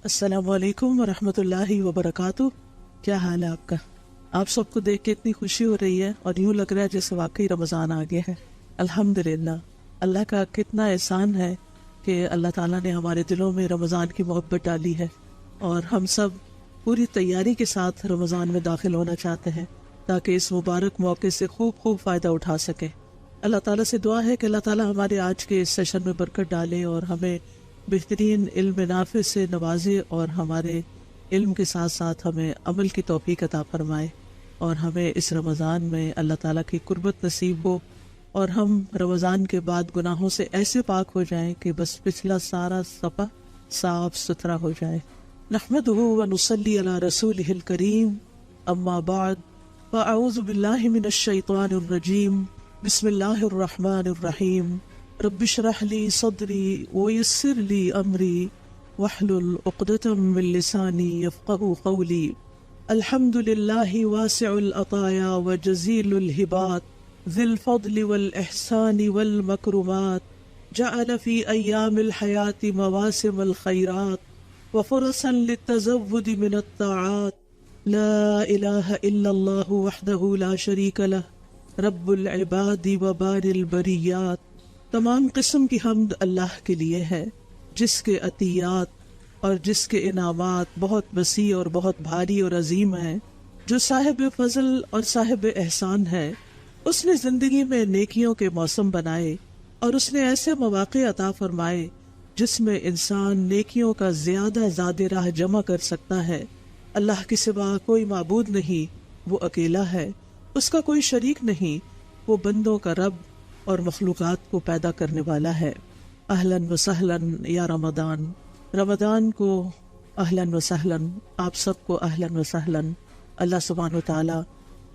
السلام علیکم ورحمۃ اللہ وبرکاتہ. کیا حال ہے آپ کا؟ آپ سب کو دیکھ کے اتنی خوشی ہو رہی ہے اور یوں لگ رہا ہے جیسے واقعی رمضان آ گیا ہے. الحمدللہ، اللہ کا کتنا احسان ہے کہ اللہ تعالیٰ نے ہمارے دلوں میں رمضان کی محبت ڈالی ہے اور ہم سب پوری تیاری کے ساتھ رمضان میں داخل ہونا چاہتے ہیں تاکہ اس مبارک موقع سے خوب فائدہ اٹھا سکیں. اللہ تعالیٰ سے دعا ہے کہ اللہ تعالیٰ ہمارے آج کے اس سیشن میں برکت ڈالے اور ہمیں بہترین علم نافع سے نوازے اور ہمارے علم کے ساتھ ساتھ ہمیں عمل کی توفیق عطا فرمائے اور ہمیں اس رمضان میں اللہ تعالیٰ کی قربت نصیب ہو اور ہم رمضان کے بعد گناہوں سے ایسے پاک ہو جائیں کہ بس پچھلا سارا صفحہ صاف ستھرا ہو جائے. نحمدہ ونصلی علی رسولہ الکریم، اما بعد فاعوذ باللہ من الشیطان الرجیم. بسم اللہ الرحمن الرحیم. رب اشرح لی صدری ویسر لی امری واحلل عقدۃ من لسانی یفقہوا قولی. الحمد للہ واسع العطایا وجزیل الہبات ذی الفضل والاحسان والمکرمات. جعل فی ایام الحیاة مواسم الخیرات وفرصا للتزود من الطاعات. لا الہ الا اللہ وحدہ لا شریک لہ رب العباد وبار البریات. تمام قسم کی حمد اللہ کے لیے ہے جس کے عطیات اور جس کے انعامات بہت وسیع اور بہت بھاری اور عظیم ہیں، جو صاحب فضل اور صاحب احسان ہے. اس نے زندگی میں نیکیوں کے موسم بنائے اور اس نے ایسے مواقع عطا فرمائے جس میں انسان نیکیوں کا زیادہ راہ جمع کر سکتا ہے. اللہ کے سوا کوئی معبود نہیں، وہ اکیلا ہے، اس کا کوئی شریک نہیں، وہ بندوں کا رب اور مخلوقات کو پیدا کرنے والا ہے. اہلاً و سہلاً یا رمضان، رمضان کو اہلاً و سہلاً، آپ سب کو اہلاً و سہلاً. اللہ سبحانہ و تعالی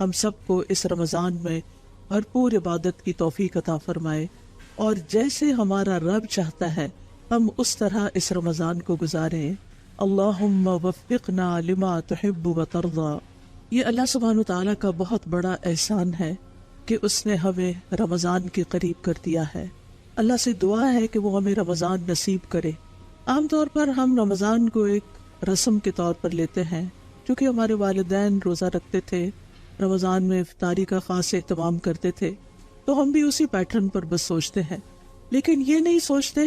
ہم سب کو اس رمضان میں بھرپور عبادت کی توفیق عطا فرمائے اور جیسے ہمارا رب چاہتا ہے ہم اس طرح اس رمضان کو گزاریں. اللہم وفقنا لما تحب و ترضا. یہ اللہ سبحانہ و تعالی کا بہت بڑا احسان ہے کہ اس نے ہمیں رمضان کے قریب کر دیا ہے. اللہ سے دعا ہے کہ وہ ہمیں رمضان نصیب کرے. عام طور پر ہم رمضان کو ایک رسم کے طور پر لیتے ہیں کیونکہ ہمارے والدین روزہ رکھتے تھے، رمضان میں افطاری کا خاص اہتمام کرتے تھے، تو ہم بھی اسی پیٹرن پر بس سوچتے ہیں. لیکن یہ نہیں سوچتے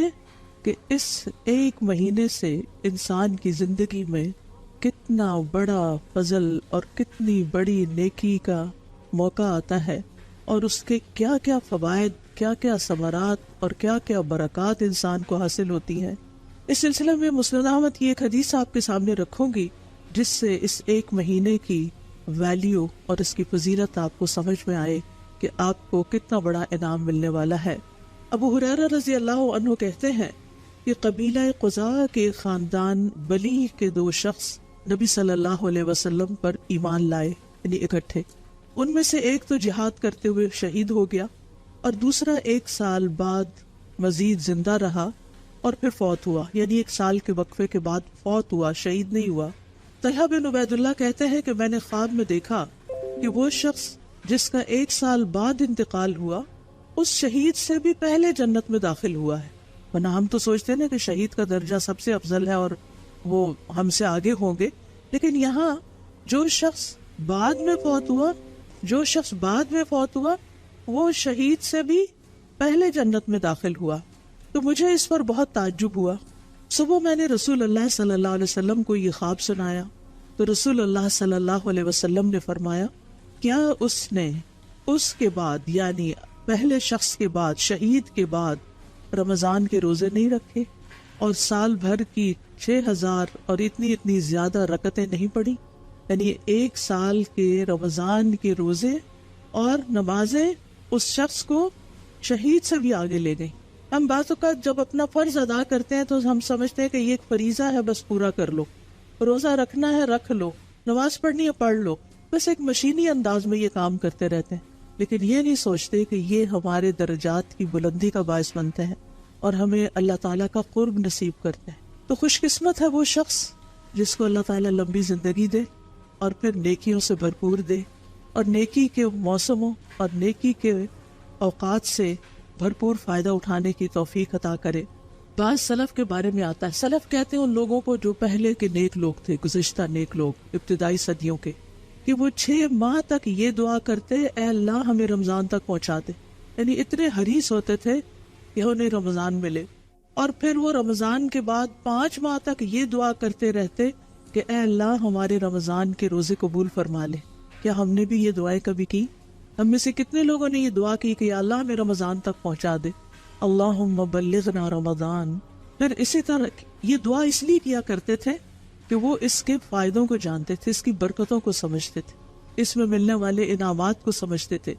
کہ اس ایک مہینے سے انسان کی زندگی میں کتنا بڑا فضل اور کتنی بڑی نیکی کا موقع آتا ہے اور اس کے کیا کیا فوائد، کیا کیا ثمرات اور کیا کیا برکات انسان کو حاصل ہوتی ہیں. اس سلسلے میں مسند احمد کی ایک حدیث آپ کے سامنے رکھوں گی جس سے اس ایک مہینے کی ویلیو اور اس کی فضیلت آپ کو سمجھ میں آئے کہ آپ کو کتنا بڑا انعام ملنے والا ہے. ابو ہریرہ رضی اللہ عنہ کہتے ہیں کہ قبیلہ قزاع کے خاندان بلی کے 2 شخص نبی صلی اللہ علیہ وسلم پر ایمان لائے، یعنی اکٹھے. ان میں سے ایک تو جہاد کرتے ہوئے شہید ہو گیا اور دوسرا 1 سال بعد مزید زندہ رہا اور پھر فوت ہوا، یعنی 1 سال کے وقفے کے بعد فوت ہوا، شہید نہیں ہوا. طلحہ بن عبید اللہ کہتے ہیں کہ میں نے خواب میں دیکھا کہ وہ شخص جس کا 1 سال بعد انتقال ہوا اس شہید سے بھی پہلے جنت میں داخل ہوا ہے. ورنہ ہم تو سوچتے ہیں کہ شہید کا درجہ سب سے افضل ہے اور وہ ہم سے آگے ہوں گے، لیکن یہاں جو شخص بعد میں فوت ہوا وہ شہید سے بھی پہلے جنت میں داخل ہوا. تو مجھے اس پر بہت تعجب ہوا. صبح میں نے رسول اللہ صلی اللہ علیہ وسلم کو یہ خواب سنایا تو رسول اللہ صلی اللہ علیہ وسلم نے فرمایا، کیا اس نے اس کے بعد یعنی پہلے شخص کے بعد، شہید کے بعد رمضان کے روزے نہیں رکھے اور سال بھر کی 6000 اور اتنی زیادہ رکعتیں نہیں پڑھی؟ یعنی 1 سال کے رمضان کے روزے اور نمازیں اس شخص کو شہید سے بھی آگے لے گئی. ہم بعض اوقات جب اپنا فرض ادا کرتے ہیں تو ہم سمجھتے ہیں کہ یہ ایک فریضہ ہے، بس پورا کر لو، روزہ رکھنا ہے رکھ لو، نماز پڑھنی ہے پڑھ لو، بس ایک مشینی انداز میں یہ کام کرتے رہتے ہیں. لیکن یہ نہیں سوچتے کہ یہ ہمارے درجات کی بلندی کا باعث بنتے ہیں اور ہمیں اللہ تعالیٰ کا قرب نصیب کرتے ہیں. تو خوش قسمت ہے وہ شخص جس کو اللہ تعالیٰ لمبی زندگی دے اور پھر نیکیوں سے بھرپور دے اور نیکی کے موسموں اور نیکی کے اوقات سے بھرپور فائدہ اٹھانے کی توفیق عطا کرے. بعض سلف کے بارے میں آتا ہے، سلف کہتے ہیں ان لوگوں کو جو پہلے کے نیک لوگ تھے، گزشتہ نیک لوگ ابتدائی صدیوں کے، کہ وہ 6 ماہ تک یہ دعا کرتے اے اللہ ہمیں رمضان تک پہنچا دے، یعنی اتنے حریص ہوتے تھے کہ انہیں رمضان ملے، اور پھر وہ رمضان کے بعد 5 ماہ تک یہ دعا کرتے رہتے کہ اے اللہ ہمارے رمضان کے روزے قبول فرما لے۔ کیا ہم نے بھی یہ دعائیں کبھی کی؟ ہم میں سے کتنے لوگوں نے یہ دعا کی کہ یا اللہ ہمیں رمضان تک پہنچا دے، اللہم بلغنا رمضان۔ پھر اسی طرح یہ دعا اس لیے کیا کرتے تھے کہ وہ اس کے فائدوں کو جانتے تھے، اس کی برکتوں کو سمجھتے تھے، اس میں ملنے والے انعامات کو سمجھتے تھے۔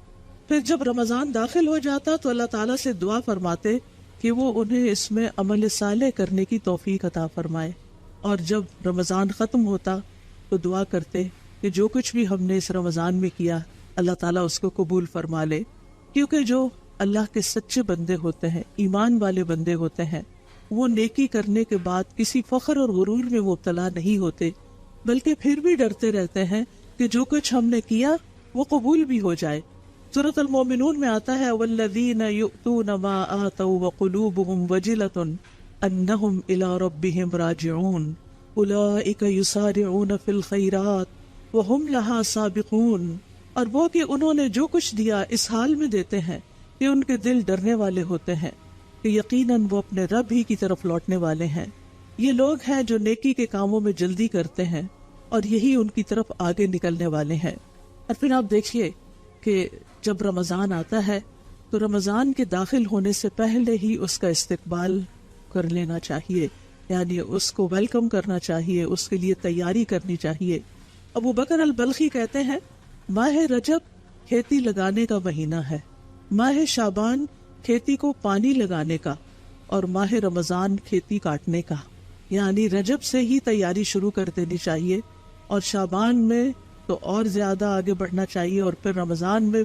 پھر جب رمضان داخل ہو جاتا تو اللہ تعالیٰ سے دعا فرماتے کہ وہ انہیں اس میں عمل صالح کرنے کی توفیق عطا فرمائے، اور جب رمضان ختم ہوتا تو دعا کرتے کہ جو کچھ بھی ہم نے اس رمضان میں کیا اللہ تعالیٰ اس کو قبول فرما لے، کیونکہ جو اللہ کے سچے بندے ہوتے ہیں، ایمان والے بندے ہوتے ہیں، وہ نیکی کرنے کے بعد کسی فخر اور غرور میں مبتلا نہیں ہوتے، بلکہ پھر بھی ڈرتے رہتے ہیں کہ جو کچھ ہم نے کیا وہ قبول بھی ہو جائے۔ سورۃ المومنون میں آتا ہے والذین یؤتون ما آتوا وقلوبهم وجلة انہم الی ربہم راجعون اولئک یسارعون فی الخیرات وہم لہا سابقون۔ اور وہ کہ انہوں نے جو کچھ دیا اس حال میں دیتے ہیں کہ ان کے دل ڈرنے والے ہوتے ہیں کہ یقیناً وہ اپنے رب ہی کی طرف لوٹنے والے ہیں۔ یہ لوگ ہیں جو نیکی کے کاموں میں جلدی کرتے ہیں اور یہی ان کی طرف آگے نکلنے والے ہیں۔ اور پھر آپ دیکھیے کہ جب رمضان آتا ہے تو رمضان کے داخل ہونے سے پہلے ہی اس کا استقبال کر لینا چاہیے، یعنی اس کو ویلکم کرنا چاہیے، اس کے لیے تیاری کرنی چاہیے۔ ابو بکر البلخی کہتے ہیں ماہ رجب کھیتی لگانے کا مہینہ ہے، ماہ شعبان کھیتی کو پانی لگانے کا، اور ماہ رمضان کھیتی کاٹنے کا، یعنی رجب سے ہی تیاری شروع کر دینی چاہیے، اور شعبان میں تو اور زیادہ آگے بڑھنا چاہیے، اور پھر رمضان میں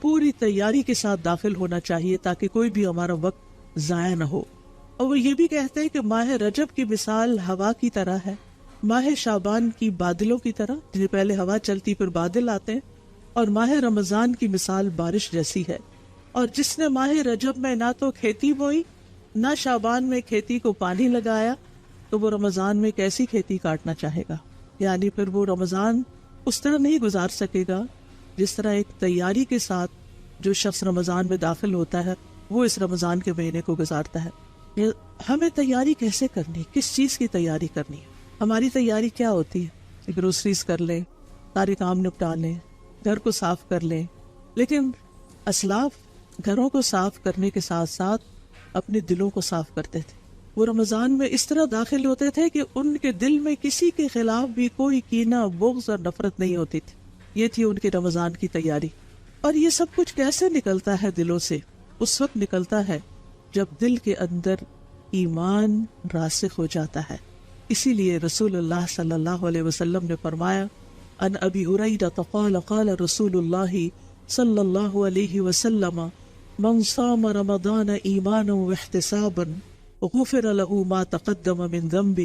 پوری تیاری کے ساتھ داخل ہونا چاہیے تاکہ کوئی بھی ہمارا وقت ضائع نہ ہو۔ اور وہ یہ بھی کہتے ہیں کہ ماہ رجب کی مثال ہوا کی طرح ہے، ماہ شعبان کی بادلوں کی طرح، جنہیں پہلے ہوا چلتی پھر بادل آتے ہیں، اور ماہ رمضان کی مثال بارش جیسی ہے۔ اور جس نے ماہ رجب میں نہ تو کھیتی بوئی نہ شعبان میں کھیتی کو پانی لگایا تو وہ رمضان میں کیسی کھیتی کاٹنا چاہے گا؟ یعنی پھر وہ رمضان اس طرح نہیں گزار سکے گا جس طرح ایک تیاری کے ساتھ جو شخص رمضان میں داخل ہوتا ہے وہ اس رمضان کے مہینے کو گزارتا ہے۔ ہمیں تیاری کیسے کرنی، کس چیز کی تیاری کرنی ہے؟ ہماری تیاری کیا ہوتی ہے؟ گروسریز کر لیں، سارے کام نپٹا لیں، گھر کو صاف کر لیں، لیکن اسلاف گھروں کو صاف کرنے کے ساتھ ساتھ اپنے دلوں کو صاف کرتے تھے۔ وہ رمضان میں اس طرح داخل ہوتے تھے کہ ان کے دل میں کسی کے خلاف بھی کوئی کینہ، بغض اور نفرت نہیں ہوتی تھی۔ یہ تھی ان کے رمضان کی تیاری۔ اور یہ سب کچھ کیسے نکلتا ہے دلوں سے؟ اس وقت نکلتا ہے جب دل کے اندر ایمان راسخ ہو جاتا ہے۔ اسی لیے رسول اللہ صلی اللہ علیہ وسلم نے فرمایا ان ابی ہریرہ قال قال رسول اللہ صلی اللہ علیہ وسلم من صام رمضان ایمانا واحتسابا غفر له ما تقدم من ذنبه،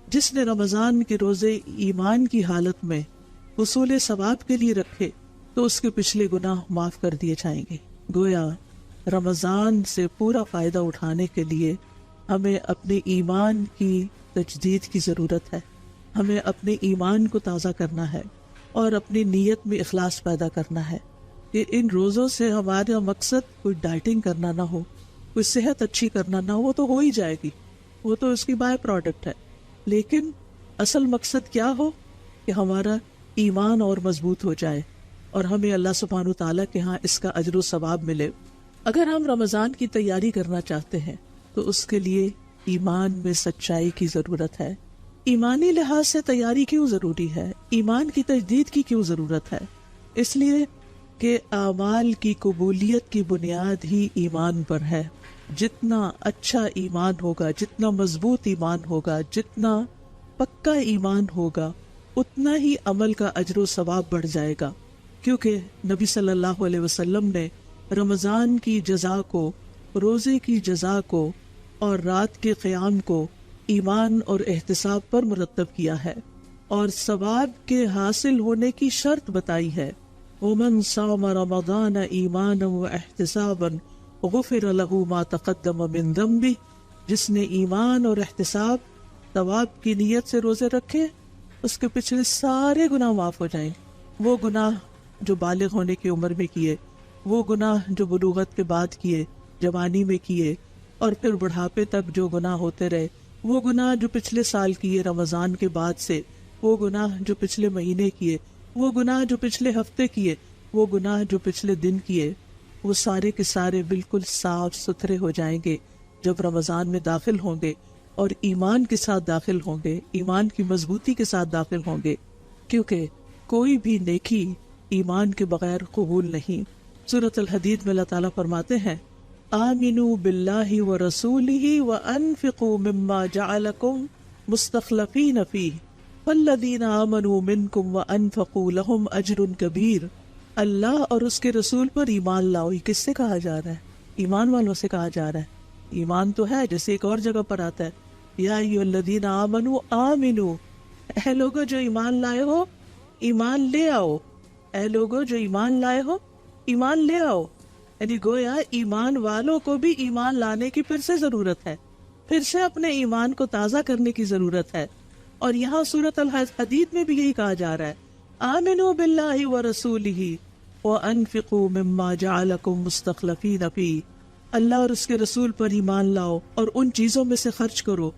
جس نے رمضان کے روزے ایمان کی حالت میں حصول ثواب کے لیے رکھے تو اس کے پچھلے گناہ معاف کر دیے جائیں گے۔ گویا رمضان سے پورا فائدہ اٹھانے کے لیے ہمیں اپنے ایمان کی تجدید کی ضرورت ہے، ہمیں اپنے ایمان کو تازہ کرنا ہے اور اپنی نیت میں اخلاص پیدا کرنا ہے کہ ان روزوں سے ہمارا مقصد کوئی ڈائٹنگ کرنا نہ ہو، کوئی صحت اچھی کرنا نہ ہو، وہ تو ہو ہی جائے گی، وہ تو اس کی بائی پروڈکٹ ہے، لیکن اصل مقصد کیا ہو کہ ہمارا ایمان اور مضبوط ہو جائے اور ہمیں اللہ سبحانہ تعالیٰ کے ہاں اس کا اجر و ثواب ملے۔ اگر ہم رمضان کی تیاری کرنا چاہتے ہیں تو اس کے لیے ایمان میں سچائی کی ضرورت ہے۔ ایمانی لحاظ سے تیاری کیوں ضروری ہے؟ ایمان کی تجدید کی کیوں ضرورت ہے؟ اس لیے کہ اعمال کی قبولیت کی بنیاد ہی ایمان پر ہے۔ جتنا اچھا ایمان ہوگا، جتنا مضبوط ایمان ہوگا، جتنا پکا ایمان ہوگا، اتنا ہی عمل کا اجر و ثواب بڑھ جائے گا، کیونکہ نبی صلی اللہ علیہ وسلم نے رمضان کی جزا کو، روزے کی جزا کو اور رات کے قیام کو ایمان اور احتساب پر مرتب کیا ہے، اور ثواب کے حاصل ہونے کی شرط بتائی ہے۔ وَمَنْ صَامَ رَمَضَانَ إِيمَانًا وَاحْتِسَابًا غُفِرَ لَهُ مَا تَقَدَّمَ مِنْ ذَنْبِهِ جس نے ایمان اور احتساب ثواب کی نیت سے روزے رکھے اس کے پچھلے سارے گناہ معاف ہو جائیں. وہ گناہ جو بالغ ہونے کی عمر میں کیے، وہ گناہ جو بلوغت کے بعد کیے، جوانی میں کیے، اور پھر بڑھاپے تک جو گناہ ہوتے رہے، وہ گناہ جو پچھلے سال کیے رمضان کے بعد سے، وہ گناہ جو پچھلے مہینے کیے، وہ گناہ جو پچھلے ہفتے کیے، وہ گناہ جو پچھلے دن کیے، وہ سارے کے سارے بالکل صاف ستھرے ہو جائیں گے جب رمضان میں داخل ہوں گے، اور ایمان کے ساتھ داخل ہوں گے، ایمان کی مضبوطی کے ساتھ داخل ہوں گے، کیونکہ کوئی بھی نیکی ایمان کے بغیر قبول نہیں. سورۃ الحدید میں اللہ تعالیٰ فرماتے ہیں آمنوا باللہ ورسولہ وانفقوا مما جعلکم مستخلفین فیہ والذین آمنوا منکم وانفقوا لہم اجر کبیر. اللہ اور اس کے رسول پر ایمان لاؤ. یہ کس سے کہا جا رہا ہے؟ ایمان والوں سے کہا جا رہا ہے. ایمان تو ہے، جیسے ایک اور جگہ پر آتا ہے یا ایھا الذین آمنوا آمنوا، اے لوگو جو ایمان لائے ہو ایمان لے آؤ. اے لوگو جو ایمان لائے ہو ایمان لے آؤ. یعنی گویا ایمان والوں کو بھی ایمان لانے کی پھر سے ضرورت ہے، پھر سے اپنے ایمان کو تازہ کرنے کی ضرورت ہے. اور یہاں سورۃ الحدید میں بھی یہی کہا جا رہا ہے آمنوا باللہ ورسولہ وانفقوا مما جعلکم مستخلفین فیہ. اللہ اور اس کے رسول پر ایمان لاؤ اور ان چیزوں میں سے خرچ کرو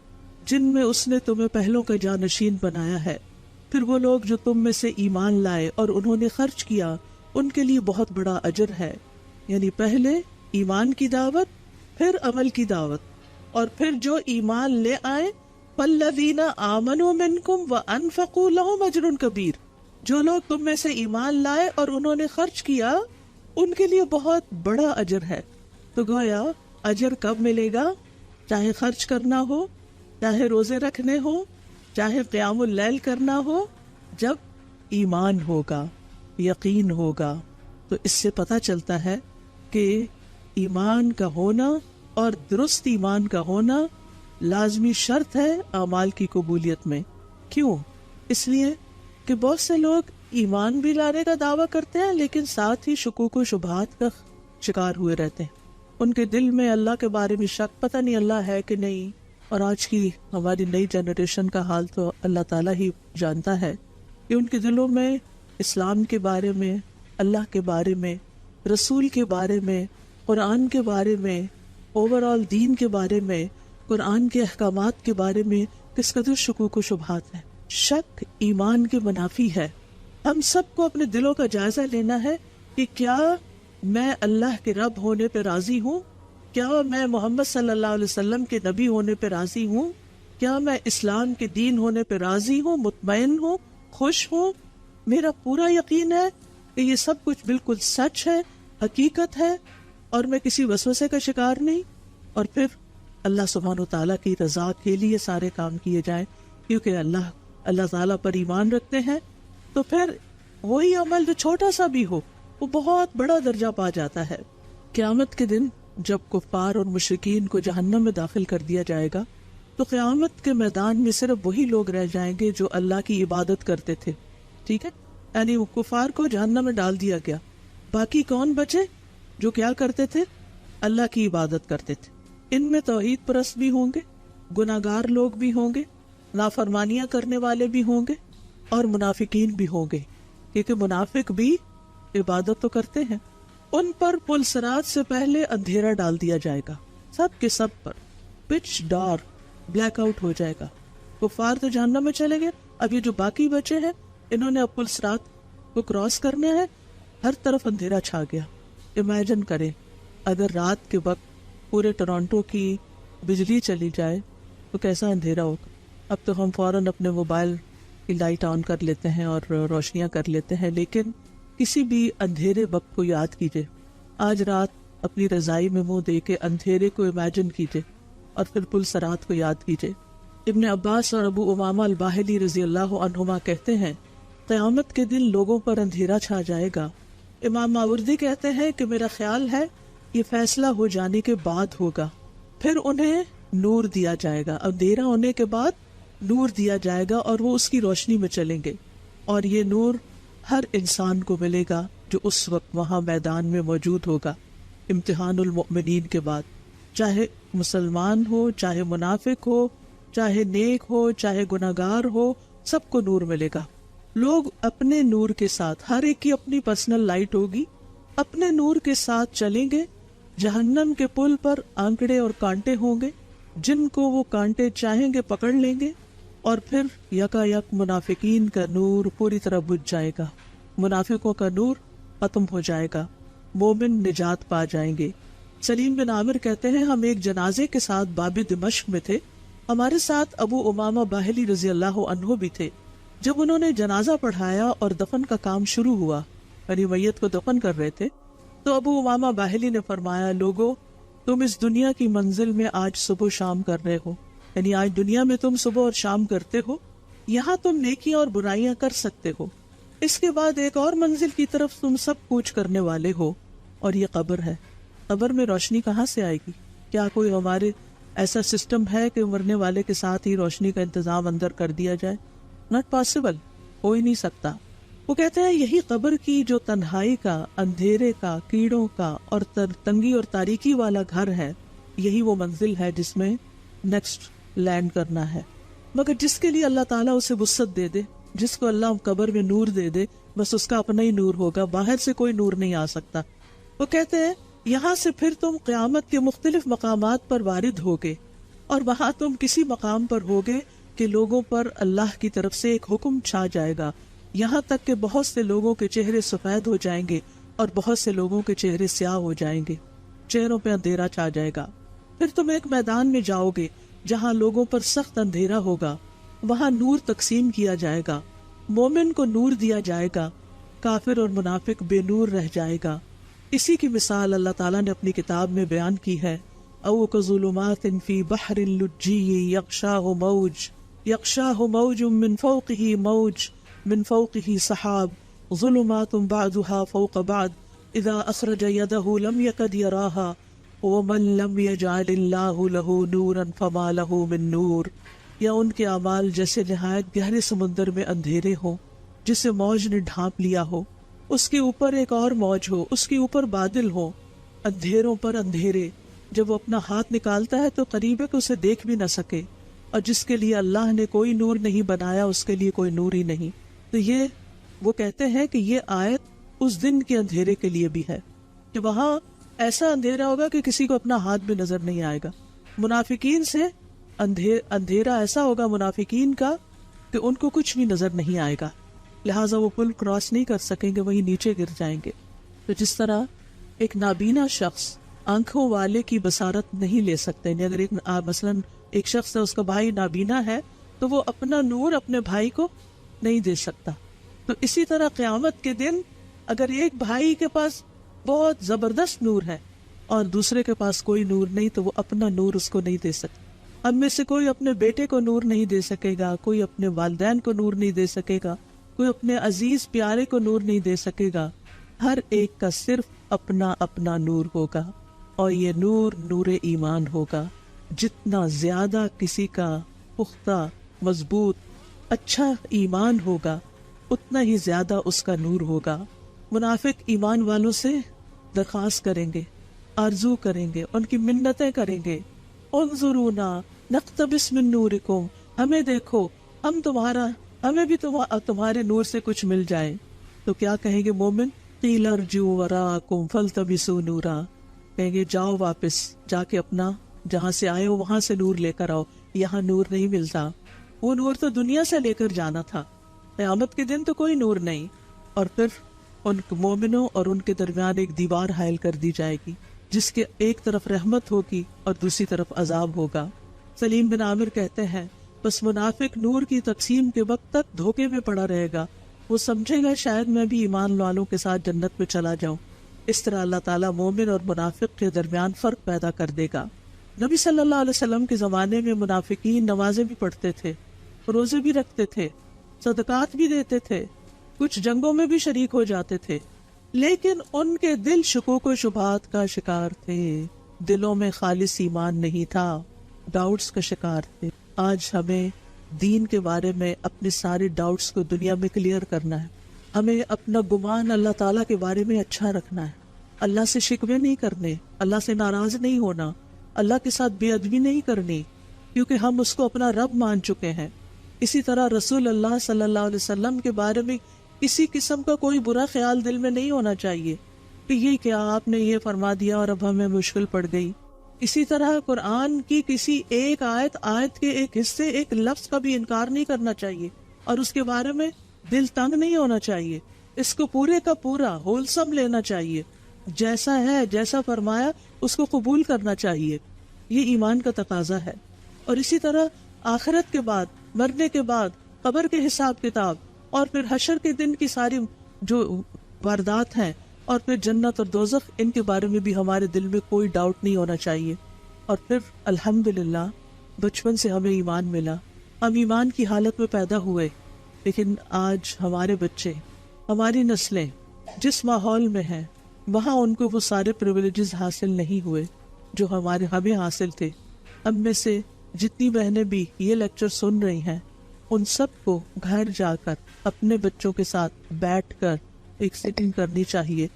جن میں اس نے تمہیں پہلوں کا جانشین بنایا ہے. پھر وہ لوگ جو تم میں سے ایمان لائے اور انہوں نے خرچ کیا ان کے لیے بہت بڑا اجر ہے. یعنی پہلے ایمان کی دعوت، پھر عمل کی دعوت، اور پھر جو ایمان لے آئے فالذین آمنوا منکم وانفقوا لہم اجر کبیر. جو لوگ تم میں سے ایمان لائے اور انہوں نے خرچ کیا ان کے لیے بہت بڑا اجر ہے. تو گویا اجر کب ملے گا؟ چاہے خرچ کرنا ہو، چاہے روزے رکھنے ہو، چاہے قیام اللیل کرنا ہو، جب ایمان ہوگا، یقین ہوگا. تو اس سے پتہ چلتا ہے کہ ایمان کا ہونا اور درست ایمان کا ہونا لازمی شرط ہے اعمال کی قبولیت میں. کیوں؟ اس لیے کہ بہت سے لوگ ایمان بھی لانے کا دعویٰ کرتے ہیں لیکن ساتھ ہی شکوک و شبہات کا شکار ہوئے رہتے ہیں. ان کے دل میں اللہ کے بارے میں شک، پتہ نہیں اللہ ہے کہ نہیں. اور آج کی ہماری نئی جنریشن کا حال تو اللہ تعالیٰ ہی جانتا ہے کہ ان کے دلوں میں اسلام کے بارے میں، اللہ کے بارے میں، رسول کے بارے میں، قرآن کے بارے میں، اوور آل دین کے بارے میں، قرآن کے احکامات کے بارے میں کس قدر شکوک و شبہات ہیں. شک ایمان کے منافی ہے. ہم سب کو اپنے دلوں کا جائزہ لینا ہے کہ کیا میں اللہ کے رب ہونے پہ راضی ہوں؟ کیا میں محمد صلی اللہ علیہ وسلم کے نبی ہونے پہ راضی ہوں؟ کیا میں اسلام کے دین ہونے پہ راضی ہوں، مطمئن ہوں، خوش ہوں؟ میرا پورا یقین ہے کہ یہ سب کچھ بالکل سچ ہے، حقیقت ہے، اور میں کسی وسوسے کا شکار نہیں. اور پھر اللہ سبحانہ وتعالیٰ کی رضا کے لیے سارے کام کیے جائیں، کیونکہ اللہ تعالیٰ پر ایمان رکھتے ہیں تو پھر وہی عمل جو چھوٹا سا بھی ہو وہ بہت بڑا درجہ پا جاتا ہے. قیامت کے دن جب کفار اور مشرکین کو جہنم میں داخل کر دیا جائے گا تو قیامت کے میدان میں صرف وہی لوگ رہ جائیں گے جو اللہ کی عبادت کرتے تھے. ٹھیک ہے، یعنی وہ کفار کو جہنم میں ڈال دیا گیا. باقی کون بچے؟ جو کیا کرتے تھے؟ اللہ کی عبادت کرتے تھے. ان میں توحید پرست بھی ہوں گے، گناہگار لوگ بھی ہوں گے، نافرمانیاں کرنے والے بھی ہوں گے، اور منافقین بھی ہوں گے، کیونکہ منافق بھی عبادت تو کرتے ہیں. ان پر پل صراط سے پہلے اندھیرا ڈال دیا جائے گا، سب کے سب پر پچ ڈارک، بلیک آؤٹ ہو جائے گا. کفار تو جہنم میں چلے گئے، اب یہ جو باقی بچے ہیں انہوں نے اب پل صراط کو کراس کرنا ہے. ہر طرف اندھیرا چھا گیا. امیجن کریں اگر رات کے وقت پورے ٹورانٹو کی بجلی چلی جائے تو کیسا اندھیرا ہوگا. اب تو ہم فوراً اپنے موبائل کی لائٹ آن کر لیتے ہیں اور روشنیاں کر لیتے ہیں، لیکن کسی بھی اندھیرے وقت کو یاد کیجئے. آج رات اپنی رضائی میں منہ دے کے اندھیرے کو امیجن کیجئے اور پھر پل صراط کو یاد کیجئے. ابن عباس اور ابو امامہ الباہلی رضی اللہ عنہما کہتے ہیں قیامت کے دن لوگوں پر اندھیرا چھا جائے گا. امام ماوردی کہتے ہیں کہ میرا خیال ہے یہ فیصلہ ہو جانے کے بعد ہوگا، پھر انہیں نور دیا جائے گا. اندھیرا ہونے کے بعد نور دیا جائے گا اور وہ اس کی روشنی میں چلیں گے، اور یہ نور ہر انسان کو ملے گا جو اس وقت وہاں میدان میں موجود ہوگا امتحان المؤمنین کے بعد. چاہے مسلمان ہو، چاہے منافق ہو، چاہے نیک ہو، چاہے گناہگار ہو، سب کو نور ملے گا۔ لوگ اپنے نور کے ساتھ، ہر ایک کی اپنی پرسنل لائٹ ہوگی، اپنے نور کے ساتھ چلیں گے۔ جہنم کے پل پر آنکڑے اور کانٹے ہوں گے، جن کو وہ کانٹے چاہیں گے پکڑ لیں گے، اور پھر یکا یک منافقین کا نور پوری طرح بجھ جائے گا، منافقوں کا نور ختم ہو جائے گا، مومن نجات پا جائیں گے۔ سلیم بن عامر کہتے ہیں ہم ایک جنازے کے ساتھ باب دمشق میں تھے، ہمارے ساتھ ابو امامہ باہلی رضی اللہ عنہ بھی تھے۔ جب انہوں نے جنازہ پڑھایا اور دفن کا کام شروع ہوا، یعنی میت کو دفن کر رہے تھے، تو ابو امامہ باہلی نے فرمایا، لوگو تم اس دنیا کی منزل میں آج صبح شام کر رہے ہو، یعنی آج دنیا میں تم صبح اور شام کرتے ہو، یہاں تم نیکیاں اور برائیاں کر سکتے ہو، اس کے بعد ایک اور منزل کی طرف تم سب کوچ کرنے والے ہو، اور یہ قبر ہے۔ قبر میں روشنی کہاں سے آئے گی؟ کیا کوئی ہمارے ایسا سسٹم ہے کہ مرنے والے کے ساتھ ہی روشنی کا انتظام اندر کر دیا جائے؟ ناٹ پاسبل، ہو ہی نہیں سکتا۔ وہ کہتے ہیں یہی قبر کی جو تنہائی کا، اندھیرے کا، کیڑوں کا اور تنگی اور تاریکی والا گھر ہے، یہی وہ منزل ہے جس میں نیکسٹ لینڈ کرنا ہے۔ مگر جس کے لیے اللہ تعالیٰ اسے وسعت دے دے، جس کو اللہ قبر میں نور دے دے، بس اس کا اپنا ہی نور ہوگا، باہر سے کوئی نور نہیں آ سکتا۔ وہ کہتے ہیں یہاں سے پھر تم قیامت کے مختلف مقامات پر وارد ہوگے، اور وہاں تم کسی مقام پر ہوگے کہ لوگوں پر اللہ کی طرف سے ایک حکم چھا جائے گا، یہاں تک کہ بہت سے لوگوں کے چہرے سفید ہو جائیں گے اور بہت سے لوگوں کے چہرے سیاہ ہو جائیں گے، چہروں پہ اندھیرا چھا جائے گا۔ پھر تم ایک میدان میں جاؤ گے جہاں لوگوں پر سخت اندھیرا ہوگا، وہاں نور تقسیم کیا جائے گا، مومن کو نور دیا جائے گا، کافر اور منافق بے نور رہ جائے گا۔ اسی کی مثال اللہ تعالیٰ نے اپنی کتاب میں بیان کی ہے، او کظلمات فی بحر اللجی یغشاہ موج من فوقہ موج من فوقہ سحاب ظلمات بعضها فوق بعض اذا اخرج یدہ لم یکد یراہا ومن لم یجعل اللہ لہ نورا فما لہ من نور۔ یا ان کے اعمال جیسے نہایت گہرے سمندر میں اندھیرے ہوں جسے موج نے ڈھانپ لیا ہو، اس کے اوپر ایک اور موج ہو، اس کے اوپر بادل ہو، اندھیروں پر اندھیرے، جب وہ اپنا ہاتھ نکالتا ہے تو قریب ہے کہ اسے دیکھ بھی نہ سکے، اور جس کے لیے اللہ نے کوئی نور نہیں بنایا اس کے لیے کوئی نور ہی نہیں۔ تو یہ وہ کہتے ہیں کہ یہ آیت اس دن کے اندھیرے کے لیے بھی ہے کہ وہاں ایسا اندھیرا ہوگا کہ کسی کو اپنا ہاتھ بھی نظر نہیں آئے گا۔ منافقین سے اندھیرا ایسا ہوگا منافقین کا کہ ان کو کچھ بھی نظر نہیں آئے گا، لہٰذا وہ پل کراس نہیں کر سکیں گے، وہیں نیچے گر جائیں گے۔ تو جس طرح ایک نابینا شخص آنکھوں والے کی بصارت نہیں لے سکتے، یعنی اگر مثلاً ایک شخص ہے، اس کا بھائی نابینا ہے تو وہ اپنا نور اپنے بھائی کو نہیں دے سکتا۔ تو اسی طرح قیامت کے دن اگر ایک بھائی کے پاس بہت زبردست نور ہے اور دوسرے کے پاس کوئی نور نہیں تو وہ اپنا نور اس کو نہیں دے سکتا۔ ہم میں سے کوئی اپنے بیٹے کو نور نہیں دے سکے گا، کوئی اپنے والدین کو نور نہیں دے سکے گا، کوئی اپنے عزیز پیارے کو نور نہیں دے سکے گا، ہر ایک کا صرف اپنا اپنا نور ہوگا، اور یہ نور نور ایمان ہوگا۔ جتنا زیادہ کسی کا پختہ، مضبوط، اچھا ایمان ہوگا اتنا ہی زیادہ اس کا نور ہوگا۔ منافق ایمان والوں سے درخواست کریں گے، آرزو کریں گے، ان کی منتیں کریں گے، انظرونا نقتبس من نورکم، ہمیں دیکھو، ہمیں بھی تمہارے نور سے کچھ مل جائے۔ تو کیا کہیں گے مومن؟ قیل ارجعوا وراءکم فالتمسوا نورا، کہیں گے جاؤ واپس جا کے اپنا جہاں سے آئے ہو وہاں سے نور لے کر آؤ، یہاں نور نہیں ملتا۔ وہ نور تو دنیا سے لے کر جانا تھا، قیامت کے دن تو کوئی نور نہیں۔ اور پھر ان مومنوں اور ان کے درمیان ایک دیوار حائل کر دی جائے گی جس کے ایک طرف رحمت ہوگی اور دوسری طرف عذاب ہوگا۔ سلیم بن عامر کہتے ہیں بس منافق نور کی تقسیم کے وقت تک دھوکے میں پڑا رہے گا، وہ سمجھے گا شاید میں بھی ایمان والوں کے ساتھ جنت میں چلا جاؤں۔ اس طرح اللہ تعالیٰ مومن اور منافق کے درمیان فرق پیدا کر دے گا۔ نبی صلی اللہ علیہ وسلم کے زمانے میں منافقین نمازیں بھی پڑھتے تھے، روزے بھی رکھتے تھے، صدقات بھی دیتے تھے، کچھ جنگوں میں بھی شریک ہو جاتے تھے، لیکن ان کے دل شکوک و شبہات کا شکار تھے، دلوں میں خالص ایمان نہیں تھا، ڈاؤٹس کا شکار تھے۔ آج ہمیں دین کے بارے میں اپنے سارے ڈاؤٹس کو دنیا میں کلیئر کرنا ہے، ہمیں اپنا گمان اللہ تعالیٰ کے بارے میں اچھا رکھنا ہے، اللہ سے شکوے نہیں کرنے، اللہ سے ناراض نہیں ہونا، اللہ کے ساتھ بے ادبی نہیں کرنی، کیونکہ ہم اس کو اپنا رب مان چکے ہیں۔ اسی طرح رسول اللہ صلی اللہ علیہ وسلم کے بارے میں کسی قسم کا کوئی برا خیال دل میں نہیں ہونا چاہیے کہ یہ کیا آپ نے یہ فرما دیا اور اب ہمیں مشکل پڑ گئی۔ اسی طرح قرآن کی کسی ایک آیت کے ایک حصے، ایک لفظ کا بھی انکار نہیں کرنا چاہیے، اور اس کے بارے میں دل تنگ نہیں ہونا چاہیے۔ اس کو پورے کا پورا ہولسم لینا چاہیے، جیسا ہے، جیسا فرمایا اس کو قبول کرنا چاہیے۔ یہ ایمان کا تقاضا ہے۔ اور اسی طرح آخرت کے بعد، مرنے کے بعد قبر کے حساب کتاب، اور پھر حشر کے دن کی ساری جو واردات ہیں، اور پھر جنت اور دوزخ، ان کے بارے میں بھی ہمارے دل میں کوئی ڈاؤٹ نہیں ہونا چاہیے۔ اور پھر الحمدللہ بچپن سے ہمیں ایمان ملا، ہم ایمان کی حالت میں پیدا ہوئے، لیکن آج ہمارے بچے، ہماری نسلیں جس ماحول میں ہیں، وہاں ان کو وہ سارے پریویلیجز حاصل نہیں ہوئے جو ہمیں حاصل تھے۔ ہم میں سے جتنی بہنیں بھی یہ لیکچر سن رہی ہیں، ان سب کو گھر جا کر اپنے بچوں کے ساتھ بیٹھ کر ایک سیٹنگ کرنی چاہیے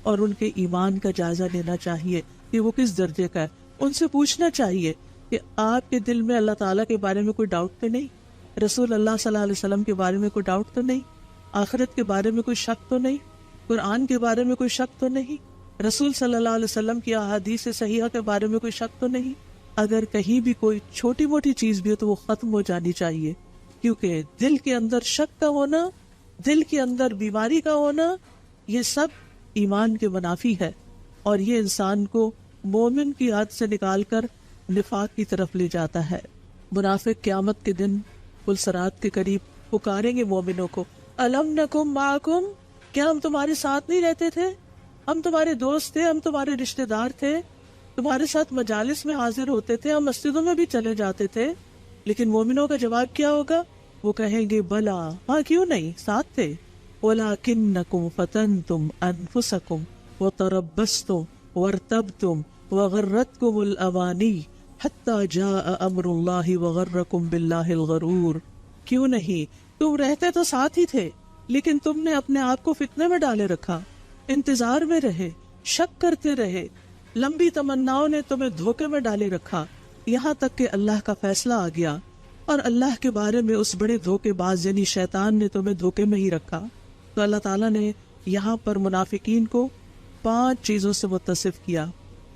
اور ان کے ایمان کا جائزہ لینا چاہیے کہ وہ کس درجے کا ہے۔ ان سے پوچھنا چاہیے کہ آپ کے دل میں اللہ تعالیٰ کے بارے میں کوئی ڈاؤٹ تو نہیں، رسول اللہ صلی اللہ علیہ وسلم کے بارے میں کوئی ڈاؤٹ تو نہیں، آخرت کے بارے میں کوئی شک تو نہیں، قرآن کے بارے میں کوئی شک تو نہیں، رسول صلی اللہ علیہ وسلم کی احادیث صحیحہ کے بارے میں کوئی شک تو نہیں۔ اگر کہیں بھی کوئی چھوٹی موٹی چیز بھی ہو تو وہ ختم ہو جانی چاہیے، کیونکہ دل کے اندر شک کا ہونا، دل کے اندر بیماری کا ہونا، یہ سب ایمان کے منافی ہے، اور یہ انسان کو مومن کی حد سے نکال کر نفاق کی طرف لے جاتا ہے۔ منافق قیامت کے دن پلسرات کے قریب پکاریں گے مومنوں کو، الم نکم معکم، کیا ہم تمہارے ساتھ نہیں رہتے تھے؟ ہم تمہارے دوست تھے، ہم تمہارے رشتہ دار تھے، تمہارے ساتھ مجالس میں حاضر ہوتے تھے، ہم مسجدوں میں بھی چلے جاتے تھے۔ لیکن مومنوں کا جواب کیا ہوگا؟ وہ کہیں گے بلا، ہاں کیوں نہیں، ساتھ تھے، وَلَكِنَّكُمْ فَتَنْتُمْ أَنفُسَكُمْ وَتَرَبَّصْتُمْ وَارْتَبْتُمْ وَغَرَّتْكُمُ الْأَمَانِيُّ حَتَّى جَاءَ أَمْرُ اللَّهِ وَغَرَّكُمْ بِاللَّهِ الْغَرُورُ۔ کیوں نہیں، تم رہتے تو ساتھ ہی تھے، لیکن تم نے اپنے آپ کو فتنے میں ڈالے رکھا، انتظار میں رہے، شک کرتے رہے، لمبی تمناؤں نے تمہیں دھوکے میں ڈالے رکھا، یہاں تک کہ اللہ کا فیصلہ آ گیا، اور اللہ کے بارے میں اس بڑے دھوکے باز یعنی شیطان نے تمہیں دھوکے میں ہی رکھا۔ تو اللہ تعالیٰ نے یہاں پر منافقین کو 5 چیزوں سے متصف کیا۔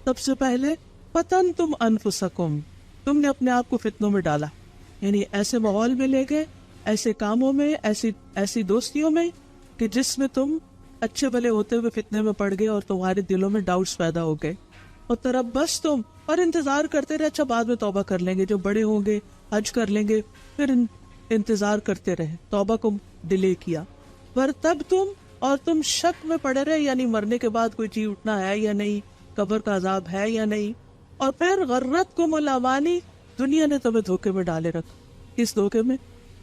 سب سے پہلے فَتَنْتُمْ أَنفُسَكُمْ، تم نے اپنے آپ کو فتنوں میں ڈالا، یعنی ایسے ماحول میں لے گئے، ایسے کاموں میں، ایسی دوستیوں میں کہ جس میں تم اچھے بھلے ہوتے ہوئے فتنے میں پڑ گئے اور تمہارے دلوں میں ڈاؤٹس پیدا ہو گئے۔ اور تربصتم، اور انتظار کرتے رہے، اچھا بعد میں توبہ کر لیں گے، جو بڑے ہوں گے حج کر لیں گے، پھر انتظار کرتے رہے، توبہ کو ڈیلے کیا۔ وارتبتم، اور تم شک میں پڑے رہے، یعنی مرنے کے بعد کوئی چیز اٹھنا ہے یا نہیں، قبر کا عذاب ہے یا نہیں۔ اور پھر غرتکم الامانی، دنیا نے تمہیں دھوکے میں ڈالے رکھا۔ کس دھوکے میں؟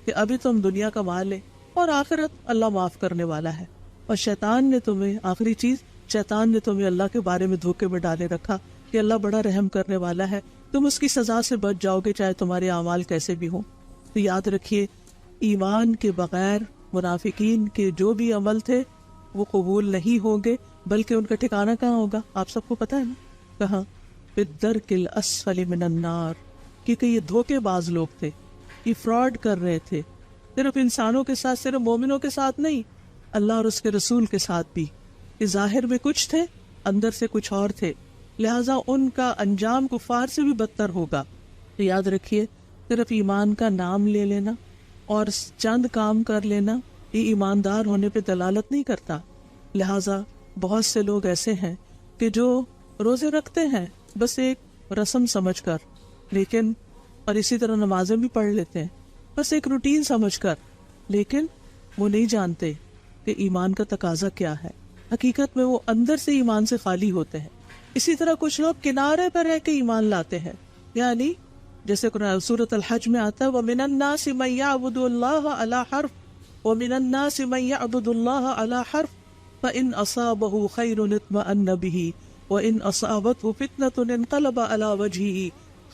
کہ ابھی تم دنیا کا مال ہے اور آخرت اللہ معاف کرنے والا ہے، اور شیطان نے تمہیں، آخری چیز، شیطان نے تمہیں اللہ کے بارے میں دھوکے میں ڈالے رکھا کہ اللہ بڑا رحم کرنے والا ہے، تم اس کی سزا سے بچ جاؤ گے چاہے تمہارے اعمال کیسے بھی ہوں۔ تو یاد رکھیے، ایمان کے بغیر منافقین کے جو بھی عمل تھے وہ قبول نہیں ہوں گے، بلکہ ان کا ٹھکانہ کہاں ہوگا؟ آپ سب کو پتہ ہے نا، کہاں؟ فی الدرک الاسفل من النار، کیونکہ یہ دھوکے باز لوگ تھے، یہ فراڈ کر رہے تھے، صرف انسانوں کے ساتھ، صرف مومنوں کے ساتھ نہیں، اللہ اور اس کے رسول کے ساتھ بھی، کہ ظاہر میں کچھ تھے، اندر سے کچھ اور تھے، لہٰذا ان کا انجام کفار سے بھی بدتر ہوگا۔ تو یاد رکھیے، صرف ایمان کا نام لے لینا اور چند کام کر لینا یہ ایماندار ہونے پہ دلالت نہیں کرتا۔ لہٰذا بہت سے لوگ ایسے ہیں کہ جو روزے رکھتے ہیں بس ایک رسم سمجھ کر، لیکن اور اسی طرح نمازیں بھی پڑھ لیتے ہیں بس ایک روٹین سمجھ کر، لیکن وہ نہیں جانتے کہ ایمان کا تقاضا کیا ہے۔ حقیقت میں وہ اندر سے ایمان سے خالی ہوتے ہیں۔ اسی طرح کچھ لوگ کنارے پر رہ کے ایمان لاتے ہیں، یعنی جیسے قرآن سورۃ الحج میں آتا ہے وَمِنَ النَّاسِ مَن يَعْبُدُ اللَّهَ عَلَى حَرْفٍ وَمِنَ النَّاسِ مَن يَعْبُدُ اللَّهَ عَلَى حَرْفٍ فَإِنْ أَصَابَهُ خَيْرٌ اطْمَأَنَّ بِهِ وَإِنْ أَصَابَتْهُ فِتْنَةٌ انقلب عَلَى وَجْهِهِ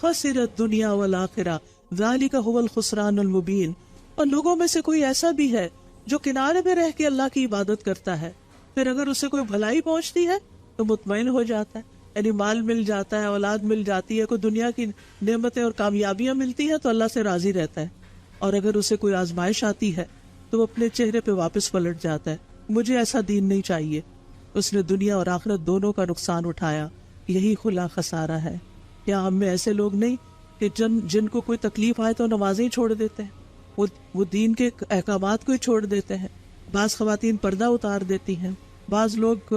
خَسِرَ الدُّنْيَا وَالْآخِرَةَ ذَلِكَ هُوَ الْخُسْرَانُ الْمُبِينُ۔ اور لوگوں میں سے کوئی ایسا بھی ہے جو کنارے پہ رہ کے اللہ کی عبادت کرتا ہے، پھر اگر اسے کوئی بھلائی پہنچتی ہے تو مطمئن ہو جاتا ہے، یعنی مال مل جاتا ہے، اولاد مل جاتی ہے، کوئی دنیا کی نعمتیں اور کامیابیاں ملتی ہیں تو اللہ سے راضی رہتا ہے، اور اگر اسے کوئی آزمائش آتی ہے تو وہ اپنے چہرے پہ واپس پلٹ جاتا ہے، مجھے ایسا دین نہیں چاہیے۔ اس نے دنیا اور آخرت دونوں کا نقصان اٹھایا، یہی خلا خسارہ ہے۔ کیا ہم میں ایسے لوگ نہیں کہ جن کو کوئی تکلیف آئے تو نمازیں ہی چھوڑ دیتے ہیں، وہ دین کے احکامات کو ہی چھوڑ دیتے ہیں؟ بعض خواتین پردہ اتار دیتی ہیں، بعض لوگ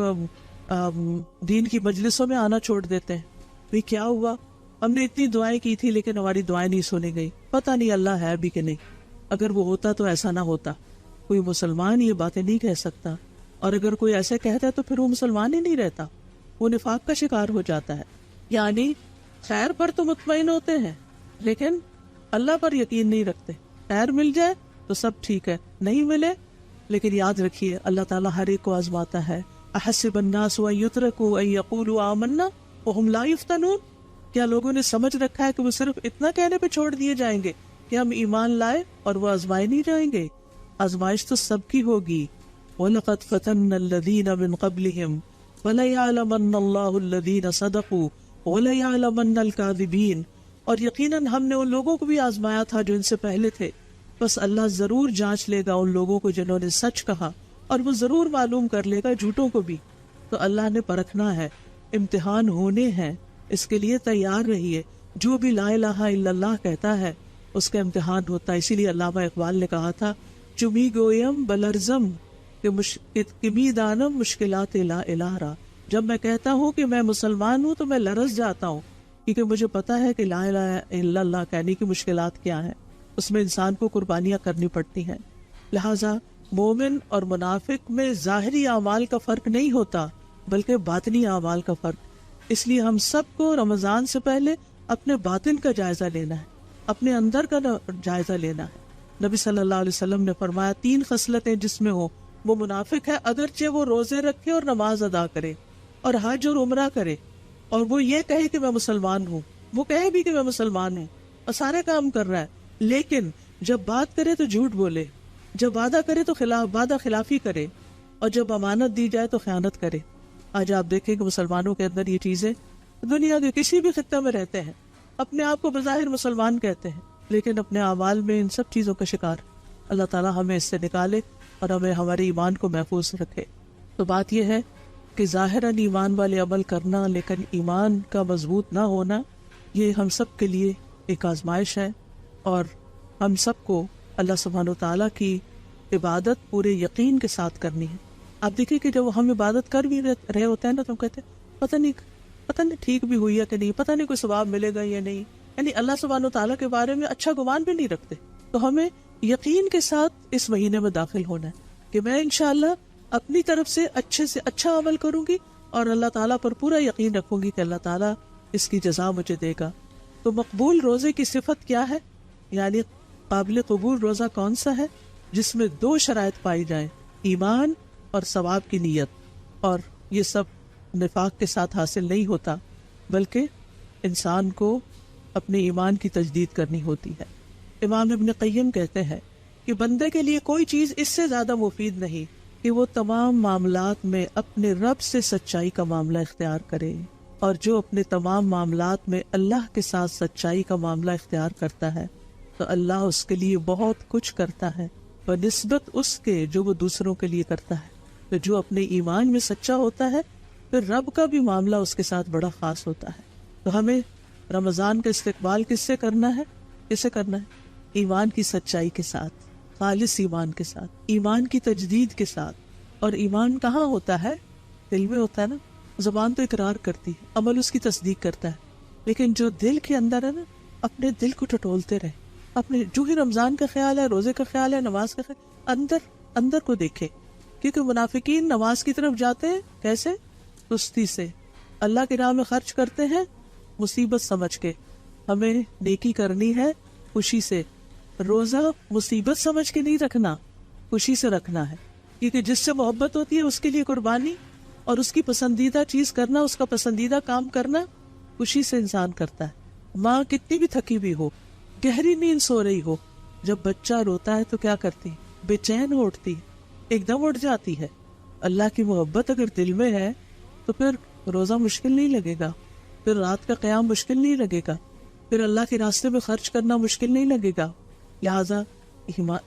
دین کی مجلسوں میں آنا چھوڑ دیتے ہیں۔ بھئی کیا ہوا؟ ہم نے اتنی دعائیں کی تھی لیکن ہماری دعائیں نہیں سنی گئی، پتہ نہیں اللہ ہے بھی کہ نہیں۔ اگر وہ ہوتا تو ایسا نہ ہوتا۔ کوئی مسلمان یہ باتیں نہیں کہہ سکتا، اور اگر کوئی ایسے کہتا ہے تو پھر وہ مسلمان ہی نہیں رہتا، وہ نفاق کا شکار ہو جاتا ہے۔ یعنی خیر پر تو مطمئن ہوتے ہیں لیکن اللہ پر یقین نہیں رکھتے۔ خیر مل جائے تو سب ٹھیک ہے، نہیں ملے لیکن یاد رکھیے اللہ تعالیٰ ہر ایک کو آزماتا ہے۔ احسب الناس ان یترکوا ان یقولوا آمنا وهم لا یفتنون، کیا لوگوں نے سمجھ رکھا ہے کہ وہ صرف اتنا کہنے پہ چھوڑ دیے جائیں گے کہ ہم ایمان لائے اور وہ آزمائے نہیں جائیں گے؟ آزمائش تو سب کی ہوگی۔ وَلَقَدْ فَتَنَّا الَّذِينَ مِن قَبْلِهِمْ وَلَيَعْلَمَنَّ اللَّهُ الَّذِينَ صَدَقُوا وَلَيَعْلَمَنَّ الْكَاذِبِينَ، اور یقیناً ہم نے ان لوگوں کو بھی آزمایا تھا جو ان سے پہلے تھے، بس اللہ ضرور جانچ لے گا ان لوگوں کو جنہوں نے سچ کہا، اور وہ ضرور معلوم کر لے گا جھوٹوں کو بھی۔ تو اللہ نے پرکھنا ہے، امتحان ہونے ہیں، اس کے لیے تیار رہیے۔ جو بھی لا الہ الا اللہ کہتا ہے اس کا امتحان ہوتا ہے۔ اسی لیے علامہ اقبال نے کہا تھا، چمی گویم بلرزم کمی دانم مشکلات لا الہ را، جب میں کہتا ہوں کہ میں مسلمان ہوں تو میں لرز جاتا ہوں، کیونکہ مجھے پتا ہے کہ لا الہ الا اللہ کہنے کی مشکلات کیا ہیں، اس میں انسان کو قربانیاں کرنی پڑتی ہیں۔ لہٰذا مومن اور منافق میں ظاہری اعمال کا فرق نہیں ہوتا بلکہ باطنی اعمال کا فرق۔ اس لیے ہم سب کو رمضان سے پہلے اپنے باطن کا جائزہ لینا ہے، اپنے اندر کا جائزہ لینا ہے۔ نبی صلی اللہ علیہ وسلم نے فرمایا 3 خصلتیں جس میں ہو وہ منافق ہے، اگرچہ وہ روزے رکھے اور نماز ادا کرے اور حج اور عمرہ کرے، اور وہ یہ کہے کہ میں مسلمان ہوں، وہ کہے بھی کہ میں مسلمان ہوں اور سارے کام کر رہا ہے، لیکن جب بات کرے تو جھوٹ بولے، جب وعدہ کرے تو وعدہ خلافی کرے، اور جب امانت دی جائے تو خیانت کرے۔ آج آپ دیکھیں کہ مسلمانوں کے اندر یہ چیزیں، دنیا کے کسی بھی خطے میں رہتے ہیں، اپنے آپ کو بظاہر مسلمان کہتے ہیں لیکن اپنے اعمال میں ان سب چیزوں کا شکار۔ اللہ تعالیٰ ہمیں اس سے نکالے اور ہمیں ہمارے ایمان کو محفوظ رکھے۔ تو بات یہ ہے کہ ظاہراً ایمان والے عمل کرنا لیکن ایمان کا مضبوط نہ ہونا، یہ ہم سب کے لیے ایک آزمائش ہے، اور ہم سب کو اللہ سبحانہ وتعالیٰ کی عبادت پورے یقین کے ساتھ کرنی ہے۔ آپ دیکھیں کہ جب ہم عبادت کر بھی رہے ہوتے ہیں نا تو ہم کہتے ہیں پتہ نہیں ٹھیک بھی ہوئی ہے کہ نہیں، پتہ نہیں کوئی ثواب ملے گا یا نہیں، یعنی اللہ سبحانہ وتعالیٰ کے بارے میں اچھا گمان بھی نہیں رکھتے۔ تو ہمیں یقین کے ساتھ اس مہینے میں داخل ہونا ہے کہ میں انشاءاللہ اپنی طرف سے اچھے سے اچھا عمل کروں گی اور اللہ تعالیٰ پر پورا یقین رکھوں گی کہ اللہ تعالیٰ اس کی جزا مجھے دے گا۔ تو مقبول روزے کی صفت کیا ہے؟ یعنی قابل قبول روزہ کون سا ہے؟ جس میں 2 شرائط پائی جائیں، ایمان اور ثواب کی نیت، اور یہ سب نفاق کے ساتھ حاصل نہیں ہوتا بلکہ انسان کو اپنے ایمان کی تجدید کرنی ہوتی ہے۔ امام ابن قیم کہتے ہیں کہ بندے کے لیے کوئی چیز اس سے زیادہ مفید نہیں کہ وہ تمام معاملات میں اپنے رب سے سچائی کا معاملہ اختیار کرے، اور جو اپنے تمام معاملات میں اللہ کے ساتھ سچائی کا معاملہ اختیار کرتا ہے تو اللہ اس کے لیے بہت کچھ کرتا ہے بنسبت اس کے جو وہ دوسروں کے لیے کرتا ہے۔ تو جو اپنے ایمان میں سچا ہوتا ہے پھر رب کا بھی معاملہ اس کے ساتھ بڑا خاص ہوتا ہے۔ تو ہمیں رمضان کا استقبال کس سے کرنا ہے؟ کسے کرنا ہے؟ ایمان کی سچائی کے ساتھ، خالص ایمان کے ساتھ، ایمان کی تجدید کے ساتھ۔ اور ایمان کہاں ہوتا ہے؟ دل میں ہوتا ہے نا۔ زبان تو اقرار کرتی ہے، عمل اس کی تصدیق کرتا ہے، لیکن جو دل کے اندر ہے نا، اپنے دل کو ٹٹولتے رہے، اپنے جو ہی رمضان کا خیال ہے، روزے کا خیال ہے، نماز کا خیال، اندر کو دیکھے، کیونکہ منافقین نماز کی طرف جاتے ہیں کیسے؟ سستی سے، اللہ کی راہ میں خرچ کرتے ہیں مصیبت سمجھ کے۔ ہمیں نیکی کرنی ہے خوشی سے، روزہ مصیبت سمجھ کے نہیں رکھنا، خوشی سے رکھنا ہے، کیونکہ جس سے محبت ہوتی ہے اس کے لیے قربانی اور اس کی پسندیدہ چیز کرنا، اس کا پسندیدہ کام کرنا خوشی سے انسان کرتا ہے۔ ماں کتنی بھی تھکی بھی ہو، گہری نیند سو رہی ہو، جب بچہ روتا ہے تو کیا کرتی؟ بے چین ہو اٹھتی، ایک دم اٹھ جاتی ہے۔ اللہ کی محبت اگر دل میں ہے تو پھر روزہ مشکل نہیں لگے گا، پھر رات کا قیام مشکل نہیں لگے گا، پھر اللہ کے راستے میں خرچ کرنا مشکل نہیں لگے گا. لہذا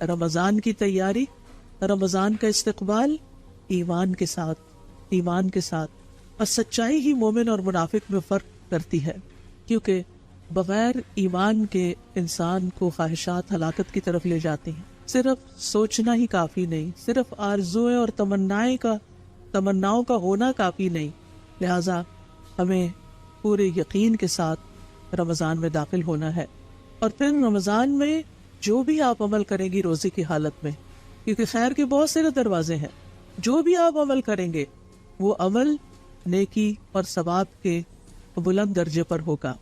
رمضان کی تیاری، رمضان کا استقبال ایمان کے ساتھ اور سچائی ہی مومن اور منافق میں فرق کرتی ہے، کیونکہ بغیر ایمان کے انسان کو خواہشات ہلاکت کی طرف لے جاتی ہیں. صرف سوچنا ہی کافی نہیں، صرف آرزوئیں اور تمناؤں کا ہونا کافی نہیں. لہذا ہمیں پورے یقین کے ساتھ رمضان میں داخل ہونا ہے. اور پھر رمضان میں جو بھی آپ عمل کریں گی روزے کی حالت میں، کیونکہ خیر کے بہت سے دروازے ہیں، جو بھی آپ عمل کریں گے وہ عمل نیکی اور ثواب کے بلند درجے پر ہوگا.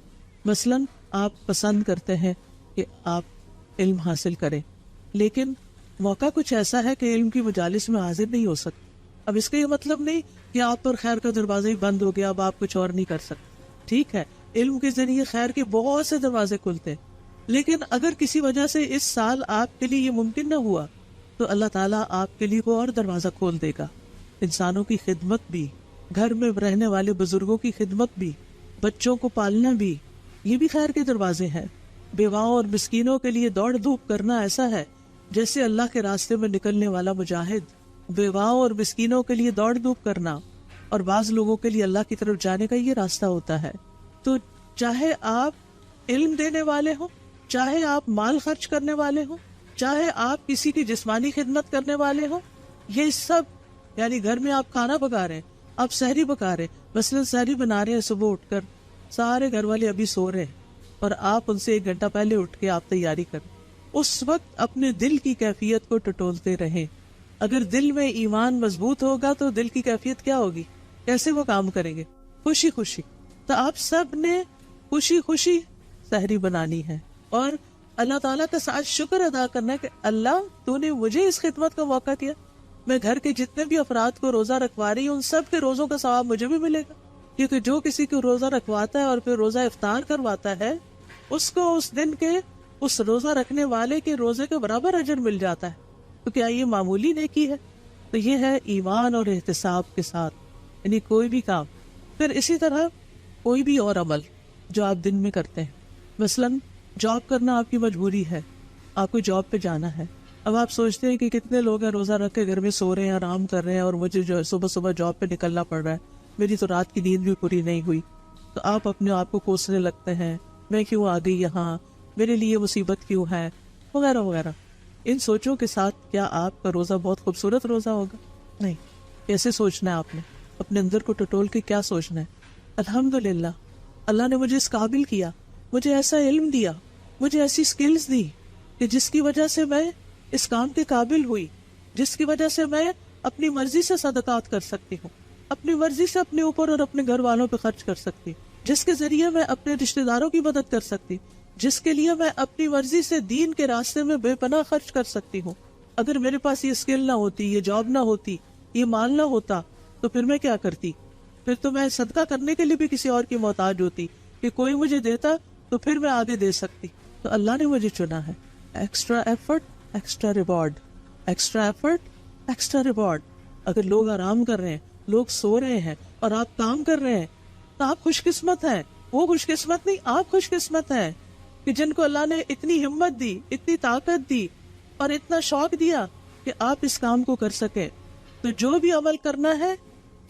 مثلاً آپ پسند کرتے ہیں کہ آپ علم حاصل کریں، لیکن موقع کچھ ایسا ہے کہ علم کی مجالس میں حاضر نہیں ہو سکتے. اب اس کا یہ مطلب نہیں کہ آپ پر خیر کا دروازہ ہی بند ہو گیا، اب آپ کچھ اور نہیں کر سکتے. ٹھیک ہے، علم کے ذریعے خیر کے بہت سے دروازے کھلتے ہیں، لیکن اگر کسی وجہ سے اس سال آپ کے لیے یہ ممکن نہ ہوا تو اللہ تعالیٰ آپ کے لیے وہ اور دروازہ کھول دے گا. انسانوں کی خدمت بھی، گھر میں رہنے والے بزرگوں کی خدمت بھی، بچوں کو پالنا بھی، یہ بھی خیر کے دروازے ہیں. بیواؤں اور مسکینوں کے لیے دوڑ دھوپ کرنا ایسا ہے جیسے اللہ کے راستے میں نکلنے والا مجاہد. بیواؤں اور مسکینوں کے لیے دوڑ دھوپ کرنا اور بعض لوگوں کے لیے اللہ کی طرف جانے کا یہ راستہ ہوتا ہے. تو چاہے آپ علم دینے والے ہوں، چاہے آپ مال خرچ کرنے والے ہوں، چاہے آپ کسی کی جسمانی خدمت کرنے والے ہوں، یہ سب یعنی گھر میں آپ کھانا پکا رہے ہیں، آپ سحری پکا رہے ہیں، مثلاً سحری بنا رہے ہیں، صبح اٹھ کر سارے گھر والے ابھی سو رہے ہیں اور آپ ان سے 1 گھنٹہ پہلے اٹھ کے آپ تیاری کریں. اس وقت اپنے دل کی کیفیت کو ٹٹولتے رہیں. اگر دل میں ایمان مضبوط ہوگا تو دل کی کیفیت کیا ہوگی؟ کیسے وہ کام کریں گے؟ خوشی خوشی. تو آپ سب نے خوشی خوشی سحری بنانی ہے اور اللہ تعالیٰ کا ساتھ شکر ادا کرنا ہے کہ اللہ تو نے مجھے اس خدمت کا موقع دیا. میں گھر کے جتنے بھی افراد کو روزہ رکھوا رہی ہوں ان سب کے روزوں کا ثواب مجھے بھی ملے گا، کیونکہ جو کسی کو روزہ رکھواتا ہے اور پھر روزہ افطار کرواتا ہے اس کو اس دن کے اس روزہ رکھنے والے کے روزے کے برابر اجر مل جاتا ہے. تو کیا یہ معمولی نیکی ہے؟ تو یہ ہے ایمان اور احتساب کے ساتھ، یعنی کوئی بھی کام. پھر اسی طرح کوئی بھی اور عمل جو آپ دن میں کرتے ہیں، مثلاً جاب کرنا آپ کی مجبوری ہے، آپ کو جاب پہ جانا ہے. اب آپ سوچتے ہیں کہ کتنے لوگ ہیں روزہ رکھ کے گھر میں سو رہے ہیں، آرام کر رہے ہیں، اور مجھے جو صبح صبح جاب پہ نکلنا پڑ رہا ہے، میری تو رات کی نیند بھی پوری نہیں ہوئی. تو آپ اپنے آپ کو کوسنے لگتے ہیں، میں کیوں آ گئی یہاں، میرے لیے مصیبت کیوں ہے، وغیرہ وغیرہ. ان سوچوں کے ساتھ کیا آپ کا روزہ بہت خوبصورت روزہ ہوگا؟ نہیں. کیسے سوچنا ہے آپ نے؟ اپنے اندر کو ٹٹول کے کیا سوچنا ہے؟ الحمدللہ اللہ نے مجھے اس قابل کیا، مجھے ایسا علم دیا، مجھے ایسی سکلز دی کہ جس کی وجہ سے میں اس کام کے قابل ہوئی، جس کی وجہ سے میں اپنی مرضی سے صدقات کر سکتی ہوں، اپنی مرضی سے اپنے اوپر اور اپنے گھر والوں پہ خرچ کر سکتی، جس کے ذریعے میں اپنے رشتہ داروں کی مدد کر سکتی، جس کے لیے میں اپنی مرضی سے دین کے راستے میں بے پناہ خرچ کر سکتی ہوں. اگر میرے پاس یہ اسکل نہ ہوتی، یہ جاب نہ ہوتی، یہ مال نہ ہوتا تو پھر میں کیا کرتی؟ پھر تو میں صدقہ کرنے کے لیے بھی کسی اور کی محتاج ہوتی کہ کوئی مجھے دیتا تو پھر میں آگے دے سکتی. تو اللہ نے مجھے چنا ہے. Extra effort extra reward, extra effort extra reward. اگر لوگ آرام کر رہے ہیں، لوگ سو رہے ہیں اور آپ کام کر رہے ہیں تو آپ خوش قسمت ہیں. وہ خوش قسمت نہیں، آپ خوش قسمت ہیں کہ جن کو اللہ نے اتنی ہمت دی، اتنی طاقت دی اور اتنا شوق دیا کہ آپ اس کام کو کر سکیں. تو جو بھی عمل کرنا ہے،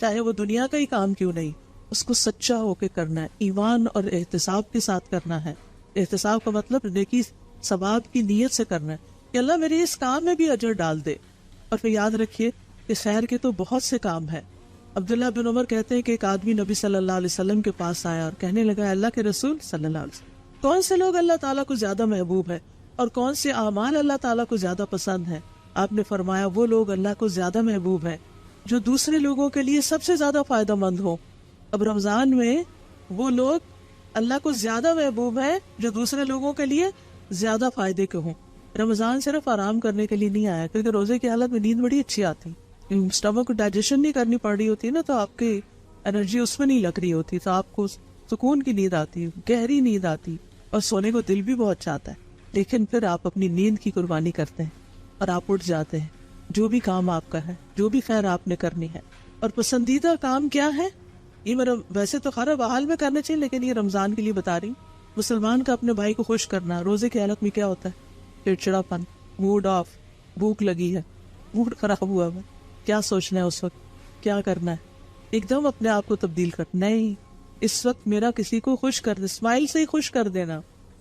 چاہے وہ دنیا کا ہی کام کیوں نہیں، اس کو سچا ہو کے کرنا ہے، ایمان اور احتساب کے ساتھ کرنا ہے. احتساب کا مطلب نیکی ثواب کی نیت سے کرنا ہے کہ اللہ میرے اس کام میں بھی اجر ڈال دے. اور پھر یاد رکھیے کہ خیر کے تو بہت سے کام ہیں. عبداللہ بن عمر کہتے ہیں کہ ایک آدمی نبی صلی اللہ علیہ وسلم کے پاس آیا اور کہنے لگا، اللہ کے رسول صلی اللہ علیہ وسلم، کون سے لوگ اللہ تعالیٰ کو زیادہ محبوب ہے اور کون سے اعمال اللہ تعالیٰ کو زیادہ پسند ہیں؟ آپ نے فرمایا، وہ لوگ اللہ کو زیادہ محبوب ہیں جو دوسرے لوگوں کے لیے سب سے زیادہ فائدہ مند ہوں. اب رمضان میں وہ لوگ اللہ کو زیادہ محبوب ہیں جو دوسرے لوگوں کے لیے زیادہ فائدے کے ہوں. رمضان صرف آرام کرنے کے لیے نہیں آیا، کیونکہ روزے کی حالت میں نیند بڑی اچھی آتی، اسٹمک کو ڈائجیشن نہیں کرنی پڑ رہی ہوتی نا، تو آپ کی انرجی اس میں نہیں لگ رہی ہوتی، تو آپ کو سکون کی نیند آتی، گہری نیند آتی اور سونے کو دل بھی بہت چاہتا ہے. لیکن پھر آپ اپنی نیند کی قربانی کرتے ہیں اور آپ اٹھ جاتے ہیں. جو بھی کام آپ کا ہے، جو بھی خیر آپ نے کرنی ہے. اور پسندیدہ کام کیا ہے؟ یہ میرا ویسے تو خراب بحال میں کرنا چاہیے، لیکن یہ رمضان کے لیے بتا رہی ہوں. مسلمان کا اپنے بھائی کو خوش کرنا. روزے کی حالت میں کیا ہوتا ہے؟ چڑچڑا پن، موڈ آف، بھوک لگی ہے، موڈ خراب ہوا ہے، کیا سوچنا ہے اس وقت، کیا کرنا ہے؟ ایک دم اپنے آپ کو تبدیل کر. نہیں، اس وقت میرا کسی کو خوش کر دے، اسمائل سے ہی خوش کر دینا.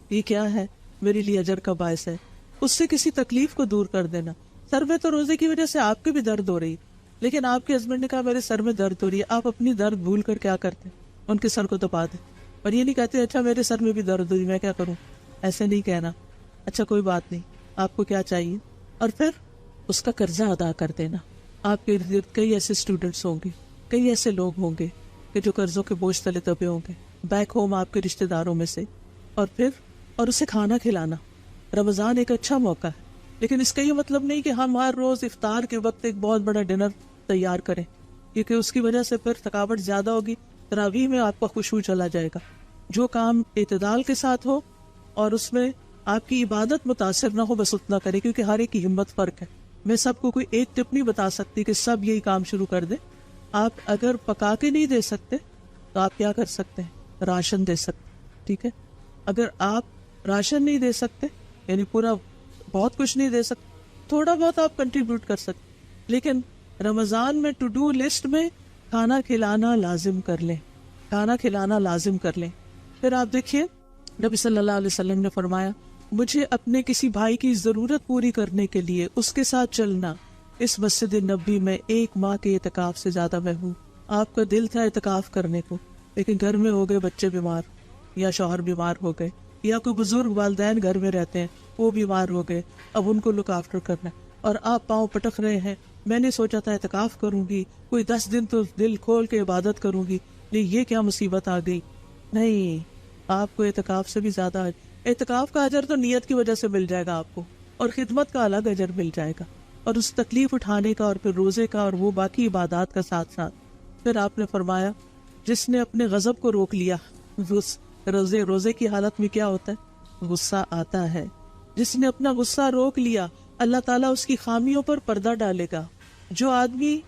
یہ کیا ہے؟ میرے لیے اجر کا باعث ہے. اس سے کسی تکلیف کو دور کر دینا. سر میں تو روزے کی وجہ سے آپ کی بھی درد ہو رہی، لیکن آپ کے ہسبینڈ نے کہا میرے سر میں درد ہو رہی ہے. آپ اپنی درد بھول کر کیا کرتے؟ ان کے سر کو دبا دیں. اور یہ نہیں کہتے اچھا میرے سر میں بھی درد ہو رہی، میں کیا کروں. ایسے نہیں کہنا. اچھا کوئی بات نہیں، آپ کو کیا چاہیے، اور پھر اس کا قرضہ ادا کر دینا. آپ کے ارد گرد کئی ایسے اسٹوڈینٹس ہوں گے، کئی ایسے لوگ ہوں گے کہ جو قرضوں کے بوجھ تلے دبے ہوں گے بیک ہوم آپ کے رشتے داروں میں سے. اور اسے کھانا کھلانا. رمضان ایک اچھا موقع ہے، لیکن اس کا یہ مطلب نہیں کہ ہم ہر روز افطار کے وقت ایک بہت بڑا ڈنر تیار کریں، کیونکہ اس کی وجہ سے پھر تھکاوٹ زیادہ ہوگی. تراویح میں آپ کا خشوع چلا جائے گا. جو کام اعتدال کے ساتھ ہو اور اس میں آپ کی عبادت متاثر نہ ہو، بس اتنا کرے، کیونکہ ہر ایک کی ہمت فرق ہے. میں سب کو کوئی ایک ٹپ نہیں بتا سکتی کہ سب یہی کام شروع کر دیں. آپ اگر پکا کے نہیں دے سکتے تو آپ کیا کر سکتے ہیں؟ راشن دے سکتے. ٹھیک ہے، اگر آپ راشن نہیں دے سکتے، یعنی پورا بہت کچھ نہیں دے سکتے، تھوڑا بہت آپ کنٹریبیوٹ کر سکتے. لیکن رمضان میں ٹو ڈو لسٹ میں کھانا کھلانا لازم کر لیں. کھانا کھلانا لازم کر لیں. پھر آپ دیکھیے نبی صلی اللہ علیہ وسلم نے فرمایا مجھے اپنے کسی بھائی کی ضرورت پوری کرنے کے لیے اس کے ساتھ چلنا اس مسجد نبی میں 1 ماہ کے اعتکاف سے زیادہ محبوب. آپ کا دل تھا اعتکاف کرنے کو، لیکن گھر میں ہو گئے بچے بیمار، یا شوہر بیمار ہو گئے، یا کوئی بزرگ والدین گھر میں رہتے ہیں وہ بیمار ہو گئے، اب ان کو لک آفٹر کرنا ہے، اور آپ پاؤں پٹک رہے ہیں. میں نے سوچا تھا اعتکاف کروں گی، کوئی 10 دن تو دل کھول کے عبادت کروں گی، لیکن یہ کیا مصیبت آ گئی. نہیں، آپ کو اعتکاف سے بھی زیادہ اعتکاف کا اجر تو نیت کی وجہ سے مل جائے گا آپ کو، اور خدمت کا الگ اجر مل جائے گا، اور اس تکلیف اٹھانے کا، اور پھر روزے کا، اور وہ باقی عبادات کا ساتھ ساتھ. پھر آپ نے فرمایا جس نے اپنے غضب کو روک لیا، روزے کی حالت میں کیا ہوتا ہے؟ غصہ آتا ہے. جس نے اپنا غصہ روک لیا اللہ تعالیٰ اس کی خامیوں پر پردہ ڈالے گا. جو آدمی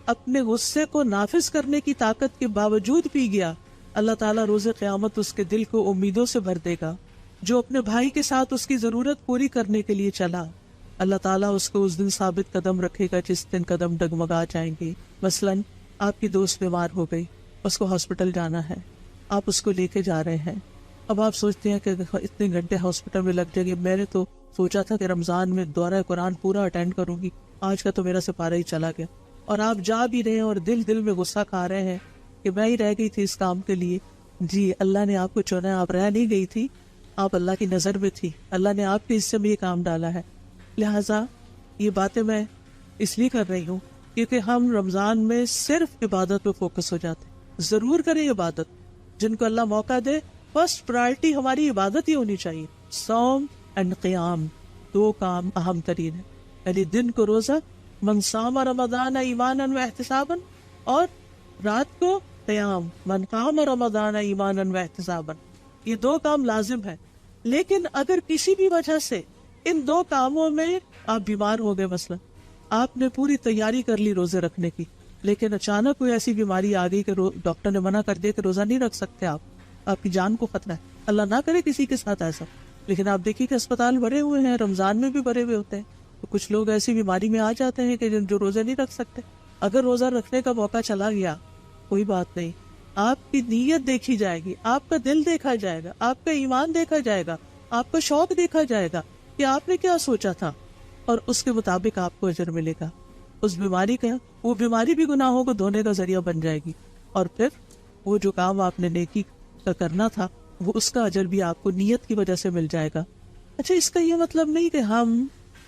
اپنے غصے کو نافذ کرنے کی طاقت کے باوجود پی گیا، اللہ تعالیٰ روز قیامت اس کے دل کو امیدوں سے بھر دے گا. جو اپنے بھائی کے ساتھ اس کی ضرورت پوری کرنے کے لیے چلا، اللہ تعالیٰ اس کو اس دن ثابت قدم رکھے گا جس دن قدم ڈگمگا جائیں گے. مثلاً آپ کی دوست بیمار ہو گئی، اس کو ہاسپٹل جانا ہے، آپ اس کو لے کے جا رہے ہیں. اب آپ سوچتے ہیں کہ اتنے گھنٹے ہاسپٹل میں لگ جائیں گے، میں نے تو سوچا تھا کہ رمضان میں دورہ قرآن پورا اٹینڈ کروں گی، آج کا تو میرا سپارہ ہی چلا گیا. اور آپ جا بھی رہے ہیں اور دل میں غصہ کھا رہے ہیں کہ میں ہی رہ گئی تھی اس کام کے لیے. جی، اللہ نے آپ کو چنا، آپ رہ نہیں گئی تھی، آپ اللہ کی نظر میں تھی، اللہ نے آپ کے حصے میں یہ کام ڈالا ہے. لہٰذا یہ باتیں میں اس لیے کر رہی ہوں کیونکہ ہم رمضان میں صرف عبادت پہ فوکس ہو جاتے ہیں. ضرور کریں عبادت، جن کو اللہ موقع دے، فرسٹ پرائرٹی ہماری عبادت ہی ہونی چاہیے. صوم اینڈ قیام، 2 کام اہم ترین ہیں. یعنی دن کو روزہ، من صام رمضان ایمانا و احتسابا، اور رات کو قیام، من قام رمضان ایمانا و احتسابا. یہ 2 کام لازم ہے. لیکن اگر کسی بھی وجہ سے ان 2 کاموں میں آپ بیمار ہو گئے، مثلا آپ نے پوری تیاری کر لی روزے رکھنے کی، لیکن اچانک کوئی ایسی بیماری آ گئی کہ ڈاکٹر نے منع کر دیا کہ روزہ نہیں رکھ سکتے آپ کی جان کو خطرہ ہے. اللہ نہ کرے کسی کے ساتھ ایسا، لیکن آپ دیکھیے کہ اسپتال بھرے ہوئے ہیں، رمضان میں بھی بھرے ہوئے ہوتے ہیں. تو کچھ لوگ ایسی بیماری میں آ جاتے ہیں کہ جو روزے نہیں رکھ سکتے. اگر روزہ رکھنے کا موقع چلا گیا، کوئی بات نہیں، آپ کی نیت دیکھی جائے گی، آپ کا دل دیکھا جائے گا، آپ کا ایمان دیکھا جائے گا، آپ کا شوق دیکھا جائے گا کہ آپ نے کیا سوچا تھا، اور اس کے مطابق آپ کو اجر ملے گا. اس بیماری کا، وہ بیماری بھی گناہوں کو دھونے کا ذریعہ بن جائے گی، اور پھر وہ جو کام آپ نے نیکی کا کرنا تھا وہ اس کا اجر بھی آپ کو نیت کی وجہ سے مل جائے گا. اچھا، اس کا یہ مطلب نہیں کہ ہم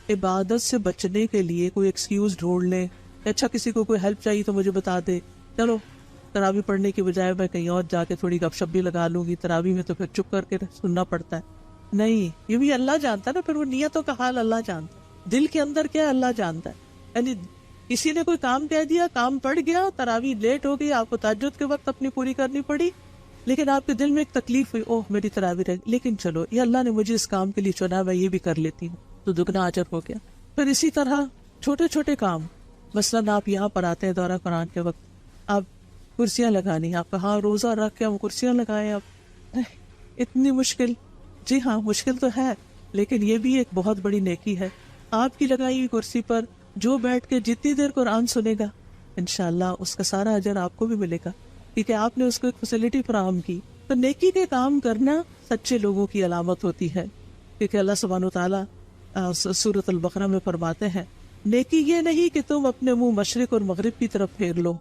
عبادت سے بچنے کے لیے کوئی ایکسکیوز ڈھونڈ لیں. اچھا، کسی کو کوئی ہیلپ چاہیے تو مجھے بتا دے، چلو تراویح پڑھنے کی بجائے میں کہیں اور جا کے تھوڑی گپ شپ بھی لگا لوں گی. تراویح میں تو پھر چپ کر کے سننا پڑتا ہے. نہیں، یہ بھی اللہ جانتا ہے نا، پھر وہ نیتوں کا حال اللہ جانتا ہے، دل کے اندر کیا اللہ جانتا ہے. یعنی کسی نے کوئی کام کہہ دیا، کام پڑ گیا، تراویح لیٹ ہو گئی، آپ کو تہجد کے وقت اپنی پوری کرنی پڑی، لیکن آپ کے دل میں ایک تکلیف ہوئی، اوہ میری تراویح رہ گئی، لیکن چلو یہ اللہ نے مجھے اس کام کے لیے چنا، میں یہ بھی کر لیتی ہوں، تو دگنا اجر ہو گیا. پھر اسی طرح چھوٹے چھوٹے کام، مثلاً آپ یہاں پر آتے ہیں دورہ قرآن کے وقت، آپ کرسیاں لگانی. آپ کہاں روزہ رکھ کے ہم کرسیاں لگائیں؟ اب اتنی مشکل؟ جی ہاں مشکل تو ہے، لیکن یہ بھی ایک بہت بڑی نیکی ہے. آپ کی لگائی ہوئی کرسی پر جو بیٹھ کے جتنی دیر قرآن سنے گا انشاءاللہ اس کا سارا اجر آپ کو بھی ملے گا، کیونکہ آپ نے اس کو ایک فیسلٹی فراہم کی. تو نیکی کے کام کرنا سچے لوگوں کی علامت ہوتی ہے، کیونکہ اللہ سبحانہ وتعالیٰ سورۃ البقرہ میں فرماتے ہیں نیکی یہ نہیں کہ تم اپنے منہ مشرق اور مغرب کی طرف پھیر لو،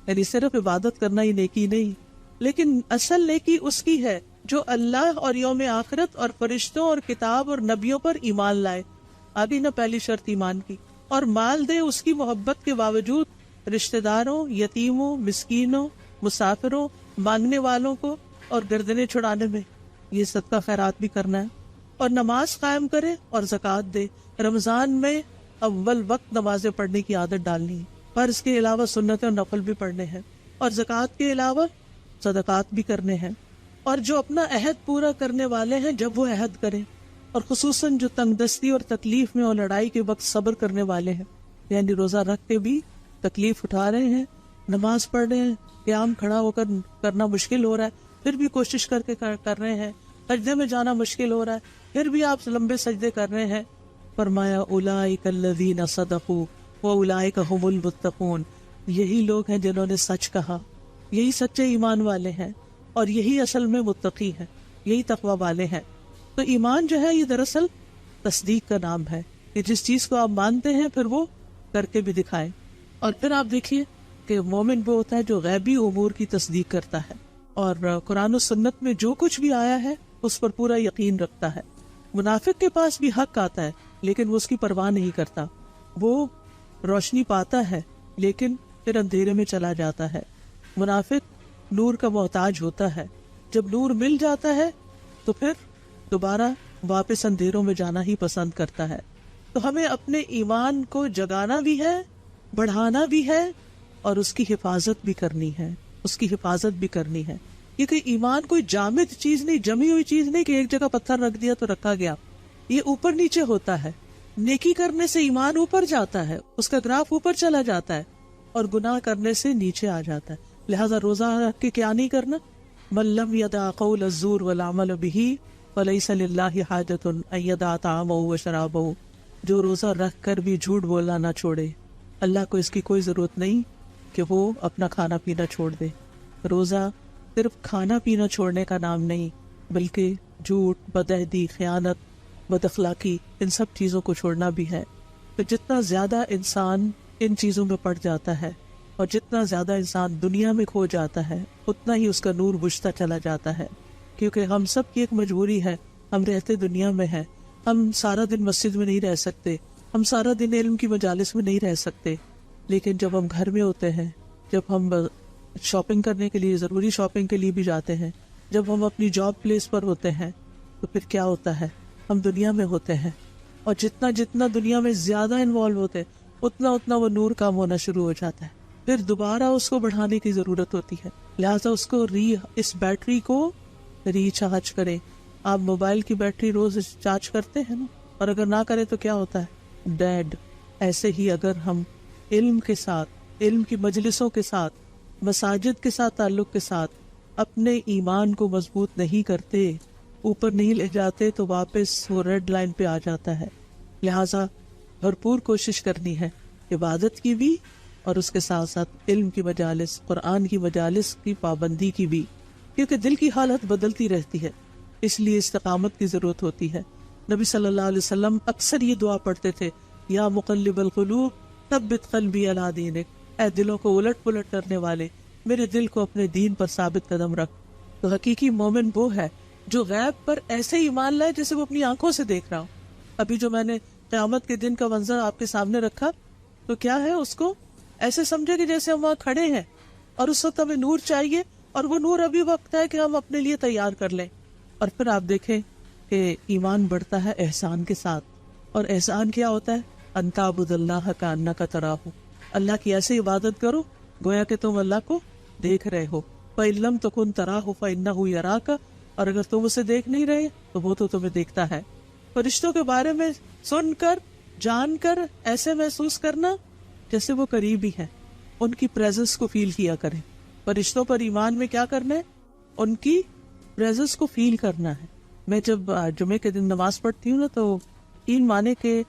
یعنی صرف عبادت کرنا ہی نیکی نہیں، لیکن اصل نیکی اس کی ہے جو اللہ اور یوم آخرت اور فرشتوں اور کتاب اور نبیوں پر ایمان لائے. آگے نہ پہلی شرط ایمان کی، اور مال دے اس کی محبت کے باوجود رشتہ داروں، یتیموں، مسکینوں، مسافروں، مانگنے والوں کو اور گردنیں چھڑانے میں. یہ صدقہ خیرات بھی کرنا ہے، اور نماز قائم کرے اور زکوٰۃ دے. رمضان میں اول وقت نمازیں پڑھنے کی عادت ڈالنی ہے، پر اس کے علاوہ سنت اور نفل بھی پڑھنے ہیں، اور زکوٰۃ کے علاوہ صدقات بھی کرنے ہیں. اور جو اپنا عہد پورا کرنے والے ہیں جب وہ عہد کریں، اور خصوصاً جو تنگ دستی اور تکلیف میں اور لڑائی کے وقت صبر کرنے والے ہیں، یعنی روزہ رکھ کے بھی تکلیف اٹھا رہے ہیں، نماز پڑھ رہے ہیں، قیام کھڑا ہو کر کرنا مشکل ہو رہا ہے پھر بھی کوشش کر کے کر رہے ہیں، سجدے میں جانا مشکل ہو رہا ہے پھر بھی آپ لمبے سجدے کر رہے ہیں. فرمایا اولئک الذین صدقوا واولئک ھم المتقون، یہی لوگ ہیں جنہوں نے سچ کہا، یہی سچے ایمان والے ہیں، اور یہی اصل میں متقی ہیں، یہی تقوی والے ہیں. تو ایمان جو ہے یہ دراصل تصدیق کا نام ہے کہ جس چیز کو آپ مانتے ہیں پھر وہ کر کے بھی دکھائیں. اور پھر آپ دیکھیے کہ مومن وہ ہوتا ہے جو غیبی امور کی تصدیق کرتا ہے، اور قرآن و سنت میں جو کچھ بھی آیا ہے اس پر پورا یقین رکھتا ہے. منافق کے پاس بھی حق آتا ہے لیکن وہ اس کی پرواہ نہیں کرتا، وہ روشنی پاتا ہے لیکن پھر اندھیرے میں چلا جاتا ہے. منافق نور کا محتاج ہوتا ہے، جب نور مل جاتا ہے تو پھر دوبارہ واپس اندھیروں میں جانا ہی پسند کرتا ہے. تو ہمیں اپنے ایمان کو جگانا بھی ہے، بڑھانا بھی ہے، اور اس کی حفاظت بھی کرنی ہے، اس کی حفاظت بھی کرنی ہے. کیونکہ ایمان کوئی جامد چیز نہیں، جمی ہوئی چیز نہیں کہ ایک جگہ پتھر رکھ دیا تو رکھا گیا. یہ اوپر نیچے ہوتا ہے. نیکی کرنے سے ایمان اوپر جاتا ہے، اس کا گراف اوپر چلا جاتا ہے، اور گناہ کرنے سے نیچے آ جاتا ہے. لہذا روزہ رکھ کے کیا نہیں کرنا؟ من لم یدع قول الزور والعمل به فلیس للہ حاجۃ ان یدع طعامہ وشرابہ. جو روزہ رکھ کر بھی جھوٹ بولنا نہ چھوڑے، اللہ کو اس کی کوئی ضرورت نہیں کہ وہ اپنا کھانا پینا چھوڑ دے. روزہ صرف کھانا پینا چھوڑنے کا نام نہیں، بلکہ جھوٹ، بدعہدی، خیانت، بد اخلاقی، ان سب چیزوں کو چھوڑنا بھی ہے. تو جتنا زیادہ انسان ان چیزوں میں پڑ جاتا ہے اور جتنا زیادہ انسان دنیا میں کھو جاتا ہے اتنا ہی اس کا نور بجھتا چلا جاتا ہے. کیونکہ ہم سب کی ایک مجبوری ہے، ہم رہتے دنیا میں ہیں، ہم سارا دن مسجد میں نہیں رہ سکتے، ہم سارا دن علم کی مجالس میں نہیں رہ سکتے، لیکن جب ہم گھر میں ہوتے ہیں، جب ہم شاپنگ کرنے کے لیے، ضروری شاپنگ کے لیے بھی جاتے ہیں، جب ہم اپنی جاب پلیس پر ہوتے ہیں، تو پھر کیا ہوتا ہے؟ ہم دنیا میں ہوتے ہیں، اور جتنا جتنا دنیا میں زیادہ انوالو ہوتے ہیں اتنا اتنا وہ نور کم ہونا شروع ہو جاتا ہے، پھر دوبارہ اس کو بڑھانے کی ضرورت ہوتی ہے. لہٰذا اس کو اس بیٹری کو ریچارج کریں. آپ موبائل کی بیٹری روز چارج کرتے ہیں نا، اور اگر نہ کریں تو کیا ہوتا ہے؟ ڈیڈ. ایسے ہی اگر ہم علم کے ساتھ، علم کی مجلسوں کے ساتھ، مساجد کے ساتھ تعلق کے ساتھ اپنے ایمان کو مضبوط نہیں کرتے، اوپر نہیں لے جاتے، تو واپس وہ ریڈ لائن پہ آ جاتا ہے. لہٰذا بھرپور کوشش کرنی ہے عبادت کی بھی، اور اس کے ساتھ ساتھ علم کی مجالس، قرآن کی مجالس کی پابندی کی بھی، کیونکہ دل کی حالت بدلتی رہتی ہے، اس لیے استقامت کی ضرورت ہوتی ہے. نبی صلی اللہ علیہ وسلم اکثر یہ دعا پڑھتے تھے، یا مقلب القلوب ثبت قلبی علی دینک، اے دلوں کو الٹ پلٹ کرنے والے میرے دل کو اپنے دین پر ثابت قدم رکھ. تو حقیقی مومن وہ ہے جو غیب پر ایسے ایمان لائے جیسے وہ اپنی آنکھوں سے دیکھ رہا ہو. ابھی جو میں نے قیامت کے دن کا منظر آپ کے سامنے رکھا تو کیا ہے، اس کو ایسے سمجھے کہ جیسے ہم وہاں کھڑے ہیں، اور اس وقت ہمیں نور چاہیے، اور وہ نور ابھی وقت ہے کہ ہم اپنے لیے تیار کر لیں. اور پھر آپ دیکھیں کہ ایمان بڑھتا ہے احسان کے ساتھ. اور احسان کیا ہوتا ہے؟ ان تعبد اللہ کانک تراہ، اللہ کی ایسے عبادت کرو گویا کہ تم اللہ کو دیکھ رہے ہو. فإن لم تکن تراہ فإنہ یراک، اور اگر تم اسے دیکھ نہیں رہے تو وہ تو تمہیں دیکھتا ہے. فرشتوں کے بارے میں سن کر، جان کر ایسے محسوس کرنا جیسے وہ قریب ہی ہیں، ان کی پریزنس کو فیل کیا کریں. فرشتوں پر ایمان میں کیا کرنا ہے؟ ان کی پریزنس کو فیل کرنا ہے. میں جب جمعے کے دن نماز پڑھتی ہوں نا تو 3 معنی کے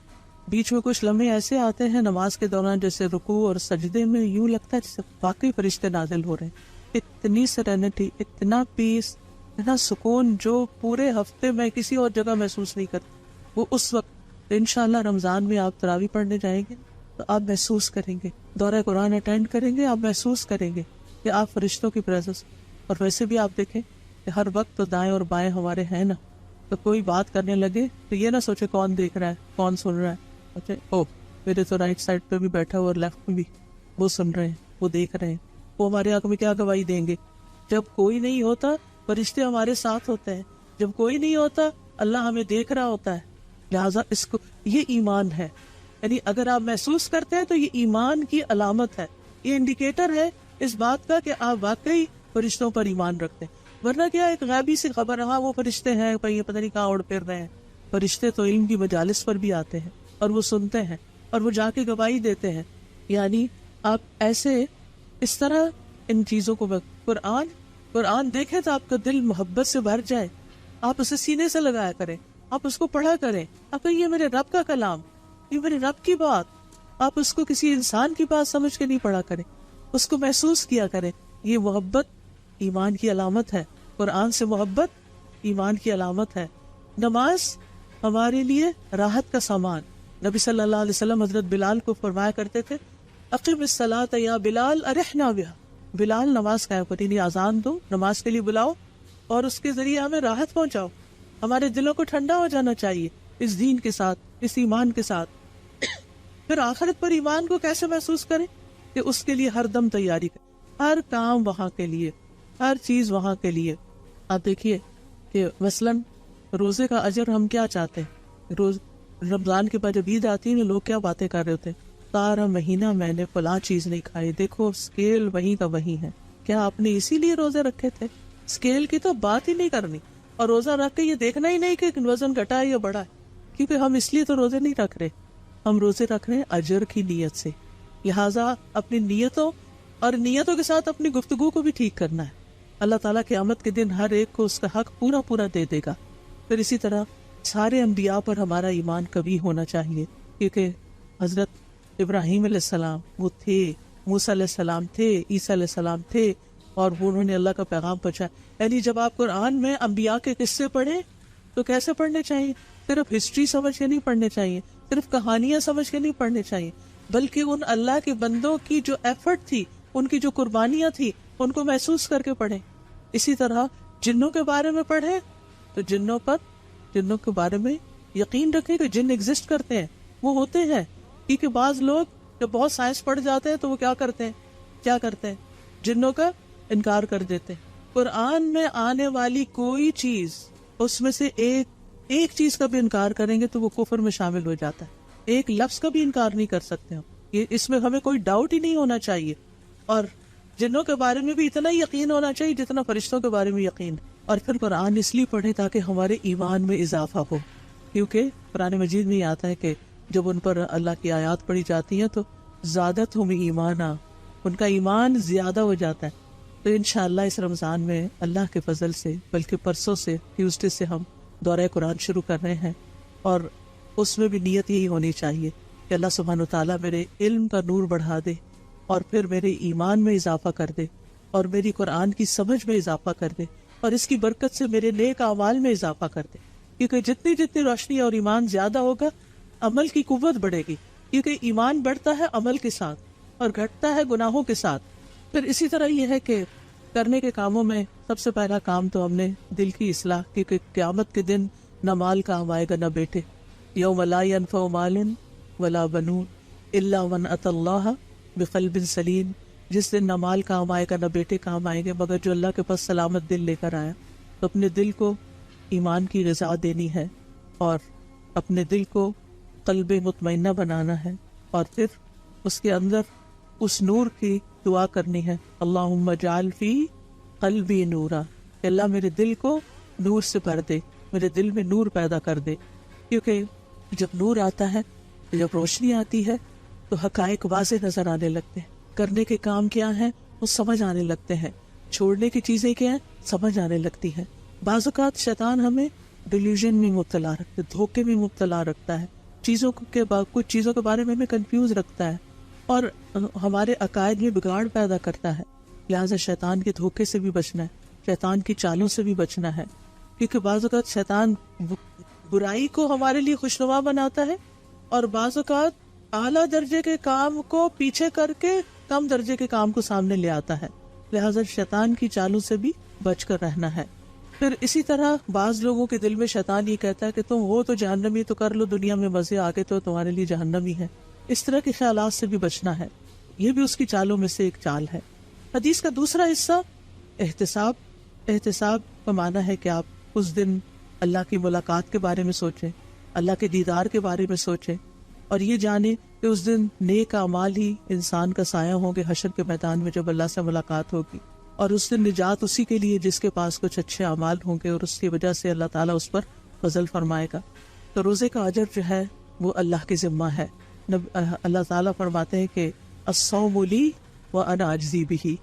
بیچ میں کچھ لمحے ایسے آتے ہیں نماز کے دوران جیسے رکوع اور سجدے میں یوں لگتا ہے جیسے واقعی فرشتے نازل ہو رہے ہیں. اتنی سرینٹی، اتنا پیس، اتنا سکون جو پورے ہفتے میں کسی اور جگہ محسوس نہیں کرتی، وہ اس وقت. انشاءاللہ رمضان میں آپ تراویح پڑھنے جائیں گے تو آپ محسوس کریں گے، دورہ قرآن اٹینڈ کریں گے، آپ محسوس کریں گے کہ آپ فرشتوں کی پریزنس. اور ویسے بھی آپ دیکھیں کہ ہر وقت تو دائیں اور بائیں ہمارے ہیں نا، تو کوئی بات کرنے لگے تو یہ نہ سوچے کون دیکھ رہا ہے، کون سن رہا ہے. اچھا میرے تو رائٹ سائڈ پہ بھی بیٹھا ہوا اور لیفٹ میں بھی، وہ سن رہے ہیں، وہ دیکھ رہے ہیں، وہ ہمارے حق میں کیا گواہی دیں گے. جب کوئی نہیں ہوتا فرشتے ہمارے ساتھ ہوتے ہیں، جب کوئی نہیں ہوتا اللہ ہمیں دیکھ رہا ہوتا ہے. لہٰذا اس کو یہ ایمان ہے. یعنی اگر آپ محسوس کرتے ہیں تو یہ ایمان کی علامت ہے، یہ انڈیکیٹر ہے اس بات کا کہ آپ واقعی فرشتوں پر ایمان رکھتے ہیں. ورنہ کیا ایک غیبی سی خبر، ہاں وہ فرشتے ہیں یہ پتہ نہیں کہاں اڑ پھر رہے ہیں. فرشتے تو علم کی مجالس پر بھی آتے ہیں اور وہ سنتے ہیں اور وہ جا کے گواہی دیتے ہیں. یعنی آپ ایسے اس طرح ان چیزوں کو قرآن دیکھیں تو آپ کا دل محبت سے بھر جائے. آپ اسے سینے سے لگایا کریں، آپ اس کو پڑھا کریں، آپ کہیں یہ میرے رب کا کلام، یہ میرے رب کی بات. آپ اس کو کسی انسان کی بات سمجھ کے نہیں پڑھا کریں، اس کو محسوس کیا کریں. یہ محبت ایمان کی علامت ہے. قرآن سے محبت ایمان کی علامت ہے. نماز ہمارے لیے راحت کا سامان. نبی صلی اللہ علیہ وسلم حضرت بلال کو فرمایا کرتے تھے اقیم الصلاۃ یا بلال ارحنا بہا، بلال نماز قائم کرو، یعنی اذان دو، نماز کے لیے بلاؤ اور اس کے ذریعے ہمیں راحت پہنچاؤ. ہمارے دلوں کو ٹھنڈا ہو جانا چاہیے اس دین کے ساتھ، اس ایمان کے ساتھ. پھر آخرت پر ایمان کو کیسے محسوس کریں کہ اس کے لیے ہر دم تیاری کریں، ہر کام وہاں کے لیے، ہر چیز وہاں کے لیے. آپ دیکھیے کہ مثلاً روزے کا اجر ہم کیا چاہتے ہیں. رمضان کے بعد جب عید آتی ہے لوگ کیا باتیں کر رہے ہوتے ہیں، سارا مہینہ میں نے فلاں چیز نہیں کھائی، دیکھو اسکیل وہیں کا وہیں ہے. کیا آپ نے اسی لیے روزے رکھے تھے؟ اسکیل کی تو بات ہی نہیں کرنی، اور روزہ رکھ کے یہ دیکھنا ہی نہیں کہ وزن گھٹا ہے یا بڑھا ہے، کیونکہ ہم اس لیے تو روزے نہیں رکھ رہے، ہم روزے رکھ رہے ہیں اجر کی نیت سے. لہٰذا اپنی نیتوں اور نیتوں کے ساتھ اپنی گفتگو کو بھی ٹھیک کرنا ہے. اللہ تعالیٰ قیامت کے دن ہر ایک کو اس کا حق پورا پورا دے دے گا. پھر اسی طرح سارے انبیاء پر ہمارا ایمان کبھی ہونا چاہیے، کیونکہ حضرت ابراہیم علیہ السلام وہ تھے، موسیٰ علیہ السلام تھے، عیسیٰ علیہ السلام تھے، اور انہوں نے اللہ کا پیغام پہنچایا. یعنی جب آپ قرآن میں انبیاء کے قصے پڑھیں تو کیسے پڑھنے چاہیے؟ صرف ہسٹری سمجھ کے نہیں پڑھنے چاہیے، صرف کہانیاں سمجھ کے نہیں پڑھنے چاہیے، بلکہ ان اللہ کے بندوں کی جو ایفرٹ تھی، ان کی جو قربانیاں تھی، ان کو محسوس کر کے پڑھیں. اسی طرح جنوں کے بارے میں پڑھیں تو جنوں کے بارے میں یقین رکھیں کہ جن ایگزسٹ کرتے ہیں، وہ ہوتے ہیں. کیونکہ بعض لوگ جب بہت سائنس پڑھ جاتے ہیں تو وہ کیا کرتے ہیں جنوں کا انکار کر دیتے ہیں. قرآن میں آنے والی کوئی چیز، اس میں سے ایک چیز کا بھی انکار کریں گے تو وہ کفر میں شامل ہو جاتا ہے. ایک لفظ کا بھی انکار نہیں کر سکتے ہم، یہ اس میں ہمیں کوئی ڈاؤٹ ہی نہیں ہونا چاہیے. اور جنوں کے بارے میں بھی اتنا ہی یقین ہونا چاہیے جتنا فرشتوں کے بارے میں یقین. اور پھر قرآن اس لیے پڑھے تاکہ ہمارے ایمان میں اضافہ ہو، کیونکہ قرآن مجید میں یہ آتا ہے کہ جب ان پر اللہ کی آیات پڑھی جاتی ہیں تو زادتہم ایمانا، ان کا ایمان زیادہ ہو جاتا ہے. تو انشاءاللہ اس رمضان میں اللہ کے فضل سے، بلکہ پرسوں سے ٹیوزڈے سے ہم دورہ قرآن شروع کر رہے ہیں، اور اس میں بھی نیت یہی ہونی چاہیے کہ اللہ سبحانہ وتعالیٰ میرے علم کا نور بڑھا دے، اور پھر میرے ایمان میں اضافہ کر دے، اور میری قرآن کی سمجھ میں اضافہ کر دے، اور اس کی برکت سے میرے نیک اعمال میں اضافہ کر دے. کیونکہ جتنی روشنی اور ایمان زیادہ ہوگا، عمل کی قوت بڑھے گی، کیونکہ ایمان بڑھتا ہے عمل کے ساتھ اور گھٹتا ہے گناہوں کے ساتھ. پھر اسی طرح یہ ہے کہ کرنے کے کاموں میں سب سے پہلا کام تو ہم نے دل کی اصلاح، کیونکہ قیامت کے دن نہ مال کام آئے گا نہ بیٹے. یوم لا ینفع مال ولا بنون الا من اتى اللہ بقلب سلیم. جس دن نہ مال کام آئے گا نہ بیٹے کام آئیں گے مگر جو اللہ کے پاس سلامت دل لے کر آیا. تو اپنے دل کو ایمان کی غذا دینی ہے، اور اپنے دل کو قلب مطمئنہ بنانا ہے، اور پھر اس کے اندر اس نور کی دعا کرنی ہے. اللہم اجعل فی قلبی نورا، کہ اللہ میرے دل کو نور سے بھر دے، میرے دل میں نور پیدا کر دے. کیونکہ جب نور آتا ہے، جب روشنی آتی ہے تو حقائق واضح نظر آنے لگتے ہیں. کرنے کے کام کیا ہیں وہ سمجھ آنے لگتے ہیں. چھوڑنے کی چیزیں کیا ہیں سمجھ آنے لگتی ہیں. بعض اوقات شیطان ہمیں ڈیلیوژن میں مبتلا رکھتا ہے, دھوکے میں مبتلا رکھتا ہے, کچھ چیزوں کے بارے میں ہمیں کنفیوز رکھتا ہے اور ہمارے عقائد میں بگاڑ پیدا کرتا ہے. لہٰذا شیطان کے دھوکے سے بھی بچنا ہے, شیطان کی چالوں سے بھی بچنا ہے, کیونکہ بعض اوقات شیطان برائی کو ہمارے لیے خوشنما بناتا ہے اور بعض اوقات اعلیٰ درجے کے کام کو پیچھے کر کے کم درجے کے کام کو سامنے لے آتا ہے. لہٰذا شیطان کی چالوں سے بھی بچ کر رہنا ہے. پھر اسی طرح بعض لوگوں کے دل میں شیطان یہ کہتا ہے کہ تم ہو تو جہنمی, تو کر لو دنیا میں مزے, آگے تو تمہارے لیے جہنمی ہے. اس طرح کے خیالات سے بھی بچنا ہے, یہ بھی اس کی چالوں میں سے ایک چال ہے. حدیث کا دوسرا حصہ احتساب. احتساب کا معنی ہے کہ آپ اس دن اللہ کی ملاقات کے بارے میں سوچیں, اللہ کے دیدار کے بارے میں سوچیں اور یہ جانیں کہ اس دن نیک اعمال ہی انسان کا سایہ ہوں گے حشر کے میدان میں جب اللہ سے ملاقات ہوگی, اور اس دن نجات اسی کے لیے جس کے پاس کچھ اچھے اعمال ہوں گے اور اس کی وجہ سے اللہ تعالیٰ اس پر فضل فرمائے گا. تو روزے کا اجر جو ہے وہ اللہ کے ذمہ ہے. اللہ تعالیٰ فرماتے ہیں کہ الصوم لی وانا اجزی بہ,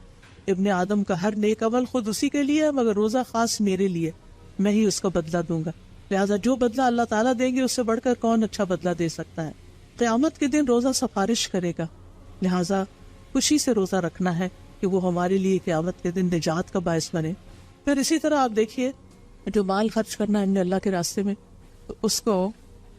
ابن آدم کا ہر نیک عمل خود اسی کے لیے ہے مگر روزہ خاص میرے لیے, میں ہی اس کا بدلہ دوں گا. لہٰذا جو بدلہ اللہ تعالیٰ دیں گے اس سے بڑھ کر کون اچھا بدلہ دے سکتا ہے. قیامت کے دن روزہ سفارش کرے گا, لہٰذا خوشی سے روزہ رکھنا ہے کہ وہ ہمارے لیے قیامت کے دن نجات کا باعث بنے. پھر اسی طرح آپ دیکھیے جو مال خرچ کرنا ہے ہم نے اللہ کے راستے میں, تو اس کو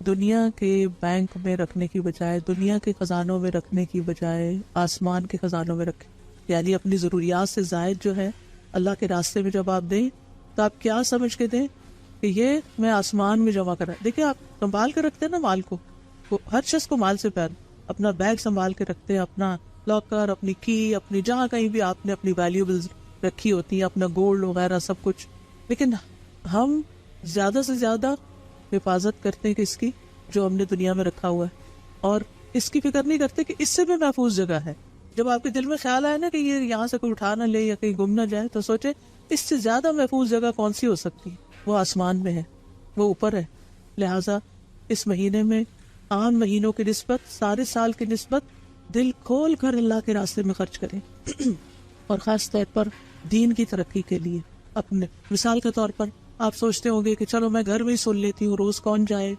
دنیا کے بینک میں رکھنے کی بجائے, دنیا کے خزانوں میں رکھنے کی بجائے آسمان کے خزانوں میں رکھیں. یعنی اپنی ضروریات سے زائد جو ہے اللہ کے راستے میں جب آپ دیں تو آپ کیا سمجھ کے دیں کہ یہ میں آسمان میں جمع کرا. دیکھیں آپ سنبھال کے رکھتے ہیں نا مال کو, ہر شخص کو مال سے پیار, اپنا بیگ سنبھال کے رکھتے ہیں, اپنا لاکر, اپنی کی, اپنی جہاں کہیں بھی آپ نے اپنی ویلیوبلز رکھی ہوتی ہیں, اپنا گولڈ وغیرہ سب کچھ. لیکن ہم زیادہ سے زیادہ حفاظت کرتے ہیں کہ اس کی جو ہم نے دنیا میں رکھا ہوا ہے, اور اس کی فکر نہیں کرتے کہ اس سے بھی محفوظ جگہ ہے. جب آپ کے دل میں خیال آئے نا کہ یہ یہاں سے کوئی اٹھا نہ لے یا کہیں گم نہ جائے, تو سوچے اس سے زیادہ محفوظ جگہ کون سی ہو سکتی ہے. وہ آسمان میں ہے, وہ اوپر ہے. لہٰذا اس مہینے میں عام مہینوں کی نسبت, سارے سال کی نسبت دل کھول کر اللہ کے راستے میں خرچ کریں اور خاص طور پر دین کی ترقی کے لیے. اپنے مثال کے طور پر آپ سوچتے ہوں گے کہ چلو میں گھر میں ہی سن لیتی ہوں, روز کون جائے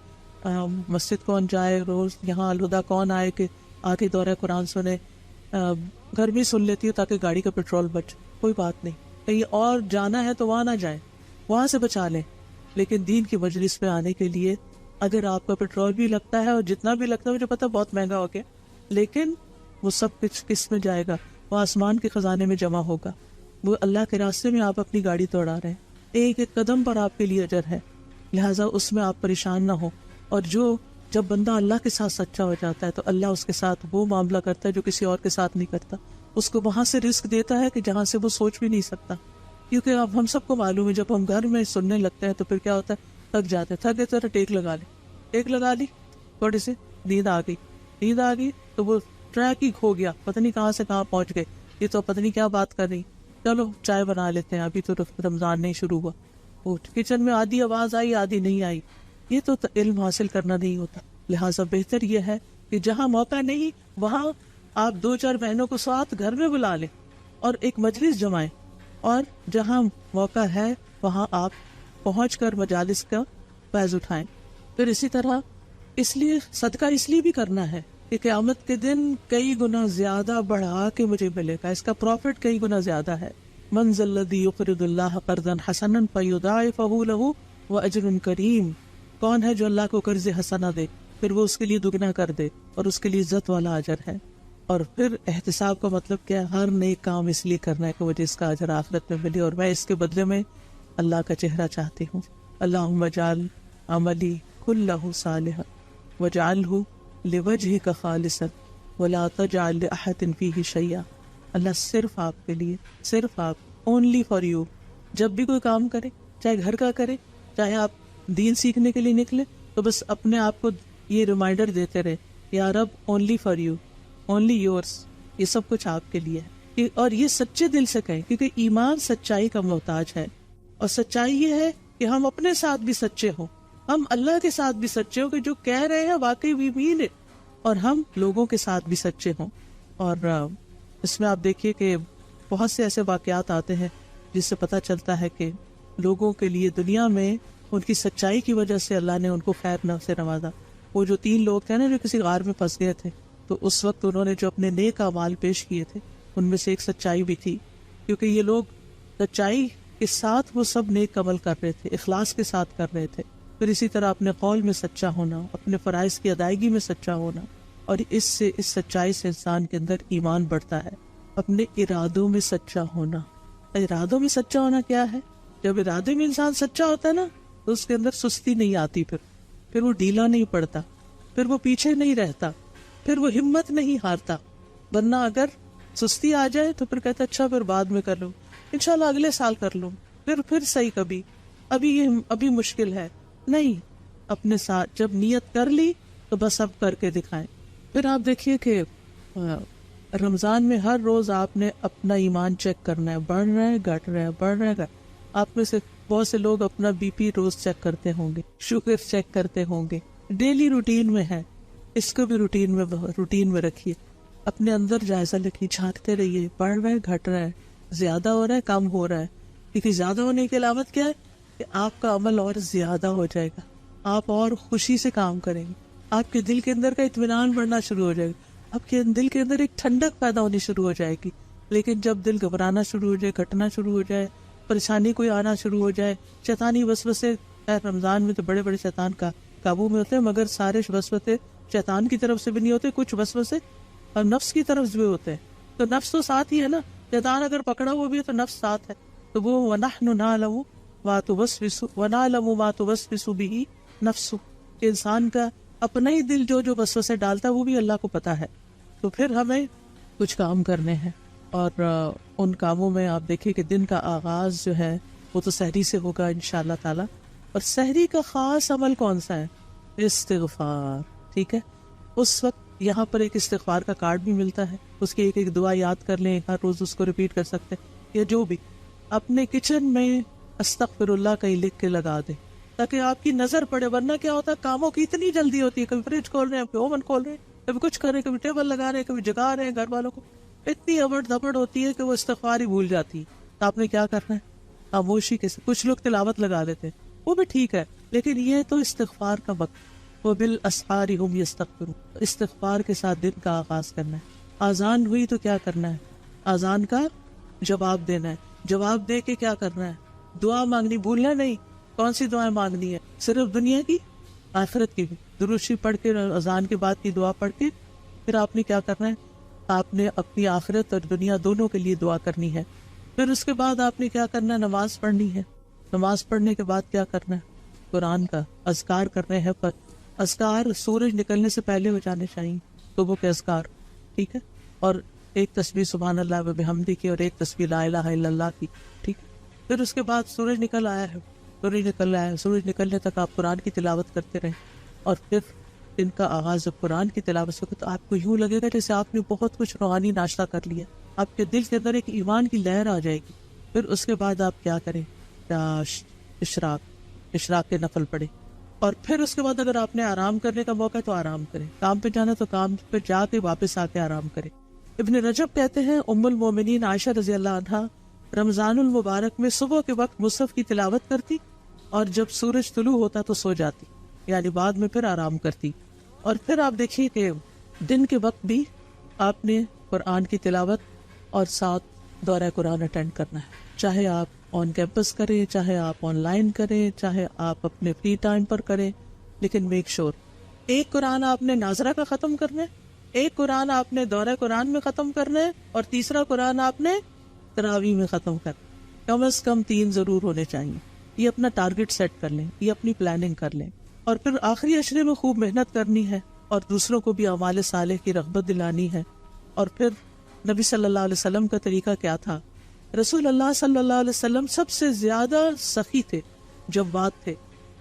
مسجد, کون جائے روز یہاں الہدا, کون آئے کہ آ کے دورہ قرآن سنے, گھر میں ہی سن لیتی ہوں تاکہ گاڑی کا پیٹرول بچ. کوئی بات نہیں, کہیں اور جانا ہے تو وہاں نہ جائیں, وہاں سے بچا لیں. لیکن دین کی مجلس میں آنے کے لیے اگر آپ کا پیٹرول بھی لگتا ہے, اور جتنا بھی لگتا ہے مجھے پتا بہت مہنگا ہو گیا, لیکن وہ سب کچھ کس میں جائے گا, وہ آسمان کے خزانے میں جمع ہوگا. وہ اللہ کے راستے میں آپ اپنی گاڑی توڑا رہے ہیں, ایک ایک قدم پر آپ کے لیے اجر ہے. لہٰذا اس میں آپ پریشان نہ ہو. اور جب بندہ اللہ کے ساتھ سچا ہو جاتا ہے تو اللہ اس کے ساتھ وہ معاملہ کرتا ہے جو کسی اور کے ساتھ نہیں کرتا. اس کو وہاں سے رزق دیتا ہے کہ جہاں سے وہ سوچ بھی نہیں سکتا. کیونکہ اب ہم سب کو معلوم ہے جب ہم گھر میں سننے لگتے ہیں تو پھر کیا ہوتا ہے, تھک جاتے, تھک گئے تو ٹیک لگا لی, تھوڑی سی نیند آ گئی تو وہ ٹریک ہی کھو گیا, پتہ نہیں کہاں سے کہاں پہنچ گئے, یہ تو پتہ نہیں کیا بات کر رہی, چلو چائے بنا لیتے ہیں, ابھی تو رمضان نہیں شروع ہوا. وہ کچن میں آدھی آواز آئی آدھی نہیں آئی, یہ تو علم حاصل کرنا نہیں ہوتا. لہٰذا بہتر یہ ہے کہ جہاں موقع نہیں وہاں آپ 2-4 بہنوں کو ساتھ گھر میں بلا لیں اور ایک مجلس جمائیں, اور جہاں موقع ہے وہاں آپ پہنچ کر مجالس کا فیض اٹھائیں. پھر اسی طرح اس لیے صدقہ اس لیے بھی کرنا ہے کہ قیامت کے دن کئی گنا زیادہ بڑھا کے مجھے ملے گا, اس کا پروفٹ کئی گنا زیادہ ہے. من ذا الذی یقرض اللہ قرضا حسنا فیضاعفہ لہ واجر کریم, کون ہے جو اللہ کو قرض حسنہ دے پھر وہ اس کے لیے دگنا کر دے اور اس کے لیے عزت والا اجر ہے. اور پھر احتساب کا مطلب کیا ہے, ہر نیک کام اس لیے کرنا ہے کہ مجھے اس کا اجر آخرت میں ملے, اور میں اس کے بدلے میں اللہ کا چہرہ چاہتی ہوں. اللہم اجعل عملی کلہ صالحا واجعلہ لوجہک خالصا ولا تجعل لأحد فیہ شیئا. اللہ صرف آپ کے لیے, صرف آپ, اونلی فار یو. جب بھی کوئی کام کرے, چاہے گھر کا کرے, چاہے آپ دین سیکھنے کے لیے نکلے, تو بس اپنے آپ کو یہ ریمائنڈر دیتے رہے, یا رب only for you, only yours, یہ سب کچھ آپ کے لیے ہے. اور یہ سچے دل سے کہیں, کیونکہ ایمان سچائی کا محتاج ہے, اور سچائی یہ ہے کہ ہم اپنے ساتھ بھی سچے ہوں, ہم اللہ کے ساتھ بھی سچے ہوں کہ جو کہہ رہے ہیں واقعی وی مین اٹ, اور ہم لوگوں کے ساتھ بھی سچے ہوں. اور اس میں آپ دیکھیے کہ بہت سے ایسے واقعات آتے ہیں جس سے پتہ چلتا ہے کہ لوگوں کے لیے دنیا میں ان کی سچائی کی وجہ سے اللہ نے ان کو خیر سے نوازا. وہ جو 3 لوگ تھے نا جو کسی غار میں پھنس گئے تھے، تو اس وقت انہوں نے جو اپنے نیک اعمال پیش کیے تھے ان میں سے ایک سچائی بھی تھی، کیونکہ یہ لوگ سچائی کے ساتھ وہ سب نیک عمل کر رہے تھے، اخلاص کے ساتھ کر رہے تھے. پھر اسی طرح اپنے قول میں سچا ہونا، اپنے فرائض کی ادائیگی میں سچا ہونا، اور اس سچائی سے انسان کے اندر ایمان بڑھتا ہے. اپنے ارادوں میں سچا ہونا. ارادوں میں سچا ہونا کیا ہے؟ جب ارادے میں انسان سچا ہوتا ہے نا تو اس کے اندر سستی نہیں آتی، پھر وہ ڈھیلا نہیں پڑتا، پھر وہ پیچھے نہیں رہتا، پھر وہ ہمت نہیں ہارتا. ورنہ اگر سستی آ جائے تو پھر کہتا اچھا پھر بعد میں کر لوں، انشاءاللہ اگلے سال کر لوں، پھر صحیح، کبھی ابھی مشکل ہے. نہیں، اپنے ساتھ جب نیت کر لی تو بس اب کر کے دکھائیں. پھر آپ دیکھیے کہ رمضان میں ہر روز آپ نے اپنا ایمان چیک کرنا ہے، بڑھ رہا ہے گھٹ رہا ہے، بڑھ رہا ہے. آپ میں سے بہت سے لوگ اپنا بی پی روز چیک کرتے ہوں گے، شوگر چیک کرتے ہوں گے، ڈیلی روٹین میں ہے. اس کو بھی روٹین میں رکھیے، اپنے اندر جائزہ لکھیے، جھانکتے رہیے، بڑھ رہا ہے گھٹ رہا ہے، زیادہ ہو رہا ہے کم ہو رہا ہے. کیونکہ زیادہ ہونے کی علامت کیا ہے کہ آپ کا عمل اور زیادہ ہو جائے گا، آپ اور خوشی سے کام کریں گے، آپ کے دل کے اندر کا اطمینان بڑھنا شروع ہو جائے گا، آپ کے دل کے اندر ایک ٹھنڈک پیدا ہونی شروع ہو جائے گی. لیکن جب دل گھبرانا شروع ہو جائے، گھٹنا شروع ہو جائے، پریشانی کوئی آنا شروع ہو جائے، شیطانی وسوسے، رمضان میں تو بڑے بڑے شیطان کا قابو میں ہوتے ہیں، مگر سارے وسوسے شیطان کی طرف سے بھی نہیں ہوتے، کچھ وسوسے اور نفس کی طرف سے بھی ہوتے ہیں. تو نفس تو ساتھ ہی ہے نا، شیطان اگر پکڑا ہوا بھی ہے تو نفس ساتھ ہے. تو وہ وَنَحْنُ نَعْلَمُ مَا تُوَسْوِسُ وَنَعْلَمُ مَا تُوَسْوِسُ بِهِ نَفْسُ. کہ انسان کا اپنا ہی دل جو وسوسے ڈالتا ہے وہ بھی اللہ کو پتا ہے. تو پھر ہمیں کچھ کام کرنے ہیں، اور ان کاموں میں آپ دیکھیں کہ دن کا آغاز جو ہے وہ تو سحری سے ہوگا انشاءاللہ تعالی. اور سحری کا خاص عمل کون سا ہے؟ استغفار. ٹھیک ہے، اس وقت یہاں پر ایک استغفار کا کارڈ بھی ملتا ہے، اس کی ایک دعا یاد کر لیں، ہر روز اس کو ریپیٹ کر سکتے ہیں. یا جو بھی اپنے کچن میں استغفر اللہ کہیں لکھ کے لگا دیں تاکہ آپ کی نظر پڑے. ورنہ کیا ہوتا ہے، کاموں کی اتنی جلدی ہوتی ہے، کبھی فریج کھول رہے ہیں، کبھی اوون کھول رہے ہیں، کبھی کچھ کر رہے ہیں، کبھی ٹیبل لگا رہے ہیں، کبھی جگا رہے ہیں گھر والوں کو، اتنی ابڑ دبڑ ہوتی ہے کہ وہ استغفار ہی بھول جاتی ہے. تو آپ نے کیا کرنا ہے؟ خاموشی کے ساتھ. کچھ لوگ تلاوت لگا لیتے ہیں، وہ بھی ٹھیک ہے، لیکن یہ تو استغفار کا وقت. وَبِالْأَسْحَارِ هُمْ يَسْتَغْفِرُونَ. استغفار کے ساتھ دن کا آغاز کرنا ہے. آذان ہوئی تو کیا کرنا ہے؟ آذان کا جواب دینا ہے. جواب دے کے کیا کرنا ہے؟ دعا مانگنی بھولنا نہیں. کون سی دعائیں مانگنی ہے؟ صرف دنیا کی، آخرت کی بھی. درود شریف پڑھ کے، اذان کے بعد کی دعا پڑھ کے پھر آپ نے کیا کرنا ہے؟ آپ نے اپنی آخرت اور دنیا دونوں کے لیے دعا کرنی ہے. پھر اس کے بعد آپ نے کیا کرنا ہے؟ نماز پڑھنی ہے. نماز پڑھنے کے بعد کیا کرنا ہے؟ قرآن کا اذکار کرنے ہیں. پر اذکار سورج نکلنے سے پہلے ہو جانے چاہیے، صبح کے اذکار. ٹھیک ہے، اور ایک تسبیح سبحان اللہ و بحمدہ کی، اور ایک تسبیح لا الہ الا اللہ کی. ٹھیک ہے، پھر اس کے بعد سورج نکل آیا ہے، سورج نکل آیا ہے، سورج نکلنے تک آپ قرآن کی تلاوت کرتے رہیں. اور پھر دن کا آغاز جب قرآن کی تلاوت سے تو آپ کو یوں لگے گا جیسے آپ نے بہت کچھ روحانی ناشتہ کر لیا. آپ کے دل کے اندر ایک ایمان کی لہر آ جائے گی. پھر اس کے بعد آپ کیا کریں؟ اشراق کے نفل پڑھیں. اور پھر اس کے بعد اگر آپ نے آرام کرنے کا موقع ہے تو آرام کریں. کام پہ جانا تو کام پہ جا کے واپس آ کے آرام کریں. ابن رجب کہتے ہیں ام المومنین عائشہ رضی اللہ عنہا رمضان المبارک میں صبح کے وقت مصحف کی تلاوت کرتی، اور جب سورج طلوع ہوتا تو سو جاتی، یعنی بعد میں پھر آرام کرتی. اور پھر آپ دیکھیے کہ دن کے وقت بھی آپ نے قرآن کی تلاوت اور ساتھ دورہ قرآن اٹینڈ کرنا ہے. چاہے آپ آن کیمپس کریں، چاہے آپ آن لائن کریں، چاہے آپ اپنے فری ٹائم پر کریں، لیکن میک شور ایک قرآن آپ نے ناظرہ کا ختم کرنا ہے، ایک قرآن آپ نے دورہ قرآن میں ختم کرنا ہے، اور تیسرا قرآن آپ نے تراویح میں ختم کرنا ہے. کم از کم 3 ضرور ہونے چاہیے. یہ اپنا ٹارگٹ سیٹ کر لیں، یہ اپنی پلاننگ کر لیں. اور پھر آخری عشرے میں خوب محنت کرنی ہے، اور دوسروں کو بھی اعمال صالح کی رغبت دلانی ہے. اور پھر نبی صلی اللہ علیہ وسلم کا طریقہ کیا تھا؟ رسول اللہ صلی اللہ علیہ وسلم سب سے زیادہ سخی تھے، جواد تھے.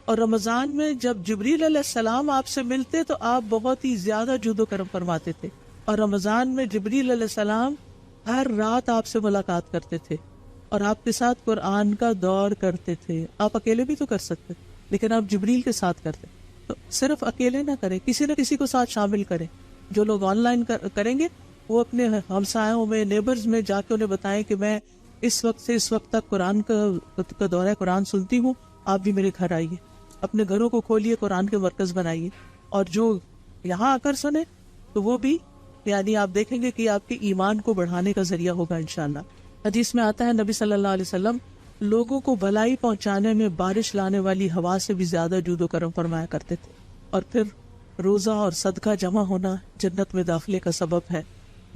اور رمضان میں جب جبریل علیہ السلام آپ سے ملتے تو آپ بہت ہی زیادہ جود و کرم فرماتے تھے. اور رمضان میں جبریل علیہ السلام ہر رات آپ سے ملاقات کرتے تھے، اور آپ کے ساتھ قرآن کا دور کرتے تھے. آپ اکیلے بھی تو کر سکتے، لیکن آپ جبریل کے ساتھ کرتے. تو صرف اکیلے نہ کریں، کسی نہ کسی کو ساتھ شامل کریں. جو لوگ آن لائن کریں گے وہ اپنے ہمسایوں میں، نیبرز میں جا کے انہیں بتائیں کہ میں اس وقت سے اس وقت تک قرآن کا دورہ قرآن سنتی ہوں، آپ بھی میرے گھر آئیے، اپنے گھروں کو کھولیے، قرآن کے مرکز بنائیے، اور جو یہاں آ کر سنے تو وہ بھی یعنی آپ دیکھیں گے کہ آپ کے ایمان کو بڑھانے کا ذریعہ ہوگا انشاءاللہ۔ حدیث میں آتا ہے نبی صلی اللہ علیہ وسلم لوگوں کو بھلائی پہنچانے میں بارش لانے والی ہوا سے بھی زیادہ جود و کرم فرمایا کرتے تھے، اور پھر روزہ اور صدقہ جمع ہونا جنت میں داخلے کا سبب ہے۔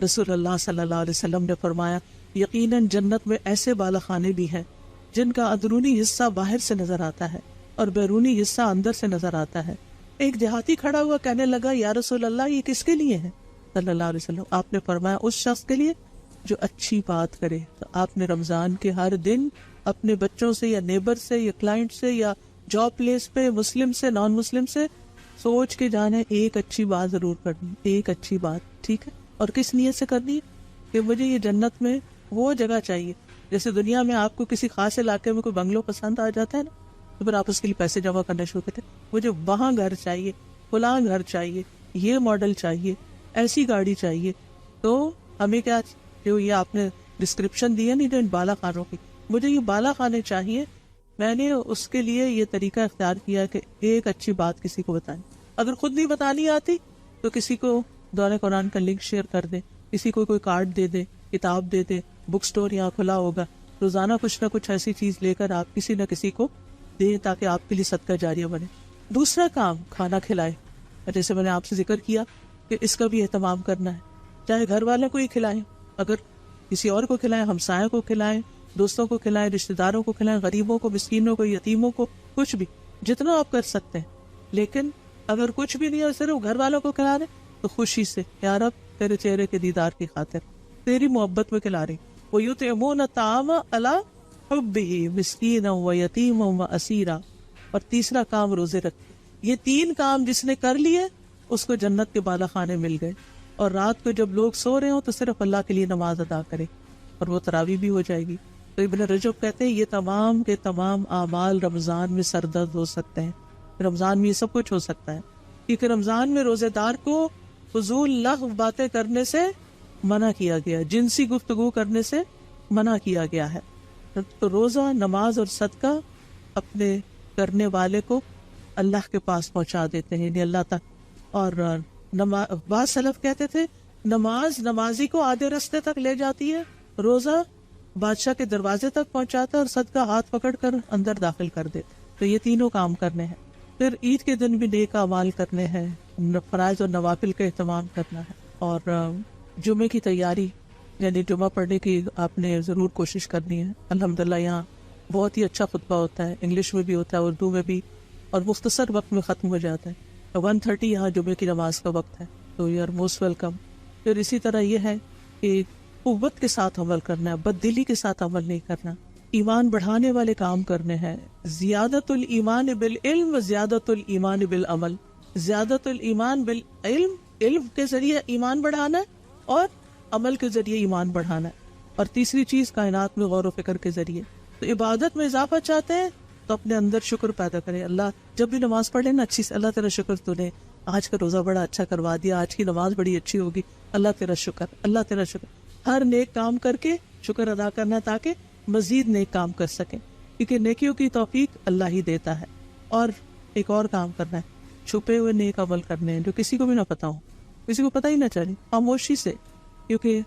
رسول اللہ صلی اللہ علیہ وسلم نے فرمایا یقیناً جنت میں ایسے بالا خانے بھی ہیں جن کا اندرونی حصہ باہر سے نظر آتا ہے اور بیرونی حصہ اندر سے نظر آتا ہے۔ ایک دیہاتی کھڑا ہوا کہنے لگا یا رسول اللہ یہ کس کے لیے ہے؟ صلی اللہ علیہ وسلم آپ نے فرمایا اس شخص کے لیے جو اچھی بات کرے۔ تو آپ نے رمضان کے ہر دن اپنے بچوں سے یا نیبر سے یا کلائنٹ سے یا جاب پلیس پہ مسلم سے نان مسلم سے سوچ کے جانا ہے ایک اچھی بات ضرور کرنی، ایک اچھی بات، ٹھیک ہے؟ اور کس نیت سے کرنی ہے کہ مجھے یہ جنت میں وہ جگہ چاہیے۔ جیسے دنیا میں آپ کو کسی خاص علاقے میں کوئی بنگلو پسند آ جاتا ہے نا، تو پھر آپ اس کے لیے پیسے جمع کرنا شروع کرتے ہیں، مجھے وہاں گھر چاہیے، فلاں گھر چاہیے، یہ ماڈل چاہیے، ایسی گاڑی چاہیے۔ تو ہمیں کیا جو یہ آپ نے ڈسکرپشن دی ہے نہیں جو ان بالا خانوں کی، مجھے یہ بالا خانے چاہیے، میں نے اس کے لیے یہ طریقہ اختیار کیا کہ ایک اچھی بات کسی کو بتائیں، اگر خود نہیں بتانی آتی تو کسی کو دورہ قرآن کا لنک شیئر کر دیں، کسی کو کوئی کارڈ دے دے، کتاب دے دے، بک سٹور یہاں کھلا ہوگا، روزانہ کچھ نہ کچھ ایسی چیز لے کر آپ کسی نہ کسی کو دیں تاکہ آپ کے لیے صدقہ جاریہ بنے۔ دوسرا کام کھانا کھلائے، جیسے میں نے آپ سے ذکر کیا کہ اس کا بھی اہتمام کرنا ہے، چاہے گھر والوں کو ہی کھلائیں، اگر کسی اور کو کھلائیں، ہمسایوں کو کھلائیں، دوستوں کو کھلائیں، رشتہ داروں کو کھلائیں، غریبوں کو، مسکینوں کو، یتیموں کو، کچھ بھی جتنا آپ کر سکتے ہیں۔ لیکن اگر کچھ بھی نہیں ہے صرف گھر والوں کو کھلا رہے تو خوشی سے یا رب تیرے چہرے کے دیدار کی خاطر تیری محبت میں کھلا رہے۔ وَيُطْعِمُونَ الطَّعَامَ عَلَىٰ حُبِّهِ مِسْكِينًا وَيَتِيمًا وَأَسِيرًا۔ اور تیسرا کام روزے رکھے۔ یہ تین کام جس نے کر لیے اس کو جنت کے بالا خانے مل گئے، اور رات کو جب لوگ سو رہے ہوں تو صرف اللہ کے لیے نماز ادا کرے اور وہ تراویح بھی ہو جائے گی۔ تو ابن رجب کہتے ہیں یہ تمام کے تمام اعمال رمضان میں سردرد ہو سکتے ہیں، رمضان میں یہ سب کچھ ہو سکتا ہے، کیونکہ رمضان میں روزے دار کو فضول لغو باتیں کرنے سے منع کیا گیا، جنسی گفتگو کرنے سے منع کیا گیا ہے۔ تو روزہ، نماز اور صدقہ اپنے کرنے والے کو اللہ کے پاس پہنچا دیتے ہیں، یعنی اللہ تک۔ اور بعض سلف کہتے تھے نماز نمازی کو آدھے رستے تک لے جاتی ہے، روزہ بادشاہ کے دروازے تک پہنچاتا ہے، اور صدقہ ہاتھ پکڑ کر اندر داخل کر دیتا۔ تو یہ تینوں کام کرنے ہیں۔ پھر عید کے دن بھی نیک اعمال کرنے ہیں، فرائض اور نوافل کا اہتمام کرنا ہے، اور جمعے کی تیاری یعنی جمعہ پڑھنے کی آپ نے ضرور کوشش کرنی ہے۔ الحمدللہ یہاں بہت ہی اچھا خطبہ ہوتا ہے، انگلش میں بھی ہوتا ہے، اردو میں بھی، اور مختصر وقت میں ختم ہو جاتا ہے۔ 1:30 یہاں جمعے کی نماز کا وقت ہے، تو یو آر موسٹ ویلکم۔ پھر اسی طرح یہ ہے کہ قوت کے ساتھ عمل کرنا ہے، بد دلی کے ساتھ عمل نہیں کرنا، ایمان بڑھانے والے کام کرنے ہیں۔ زیادت الایمان بالعلم، زیادت الایمان بالعمل، زیادت الایمان بالعلم، علم کے ذریعے ایمان بڑھانا ہے اور عمل کے ذریعے ایمان بڑھانا ہے، اور تیسری چیز کائنات میں غور و فکر کے ذریعے۔ تو عبادت میں اضافہ چاہتے ہیں تو اپنے اندر شکر پیدا کریں۔ اللہ جب بھی نماز پڑھ لیں نا اچھی سے، اللہ تیرا شکر، تو نے آج کا روزہ بڑا اچھا کروا دیا، آج کی نماز بڑی اچھی ہوگی، اللہ تیرا شکر، اللہ تیرا شکر۔ ہر نیک کام کر کے شکر ادا کرنا تاکہ مزید نیک کام کر سکیں، کیونکہ نیکیوں کی توفیق اللہ ہی دیتا ہے۔ اور ایک اور کام کرنا ہے، چھپے ہوئے نیک عمل کرنے ہیں جو کسی کو بھی نہ پتا ہو، کسی کو پتہ ہی نہ چلے، خاموشی سے، کیونکہ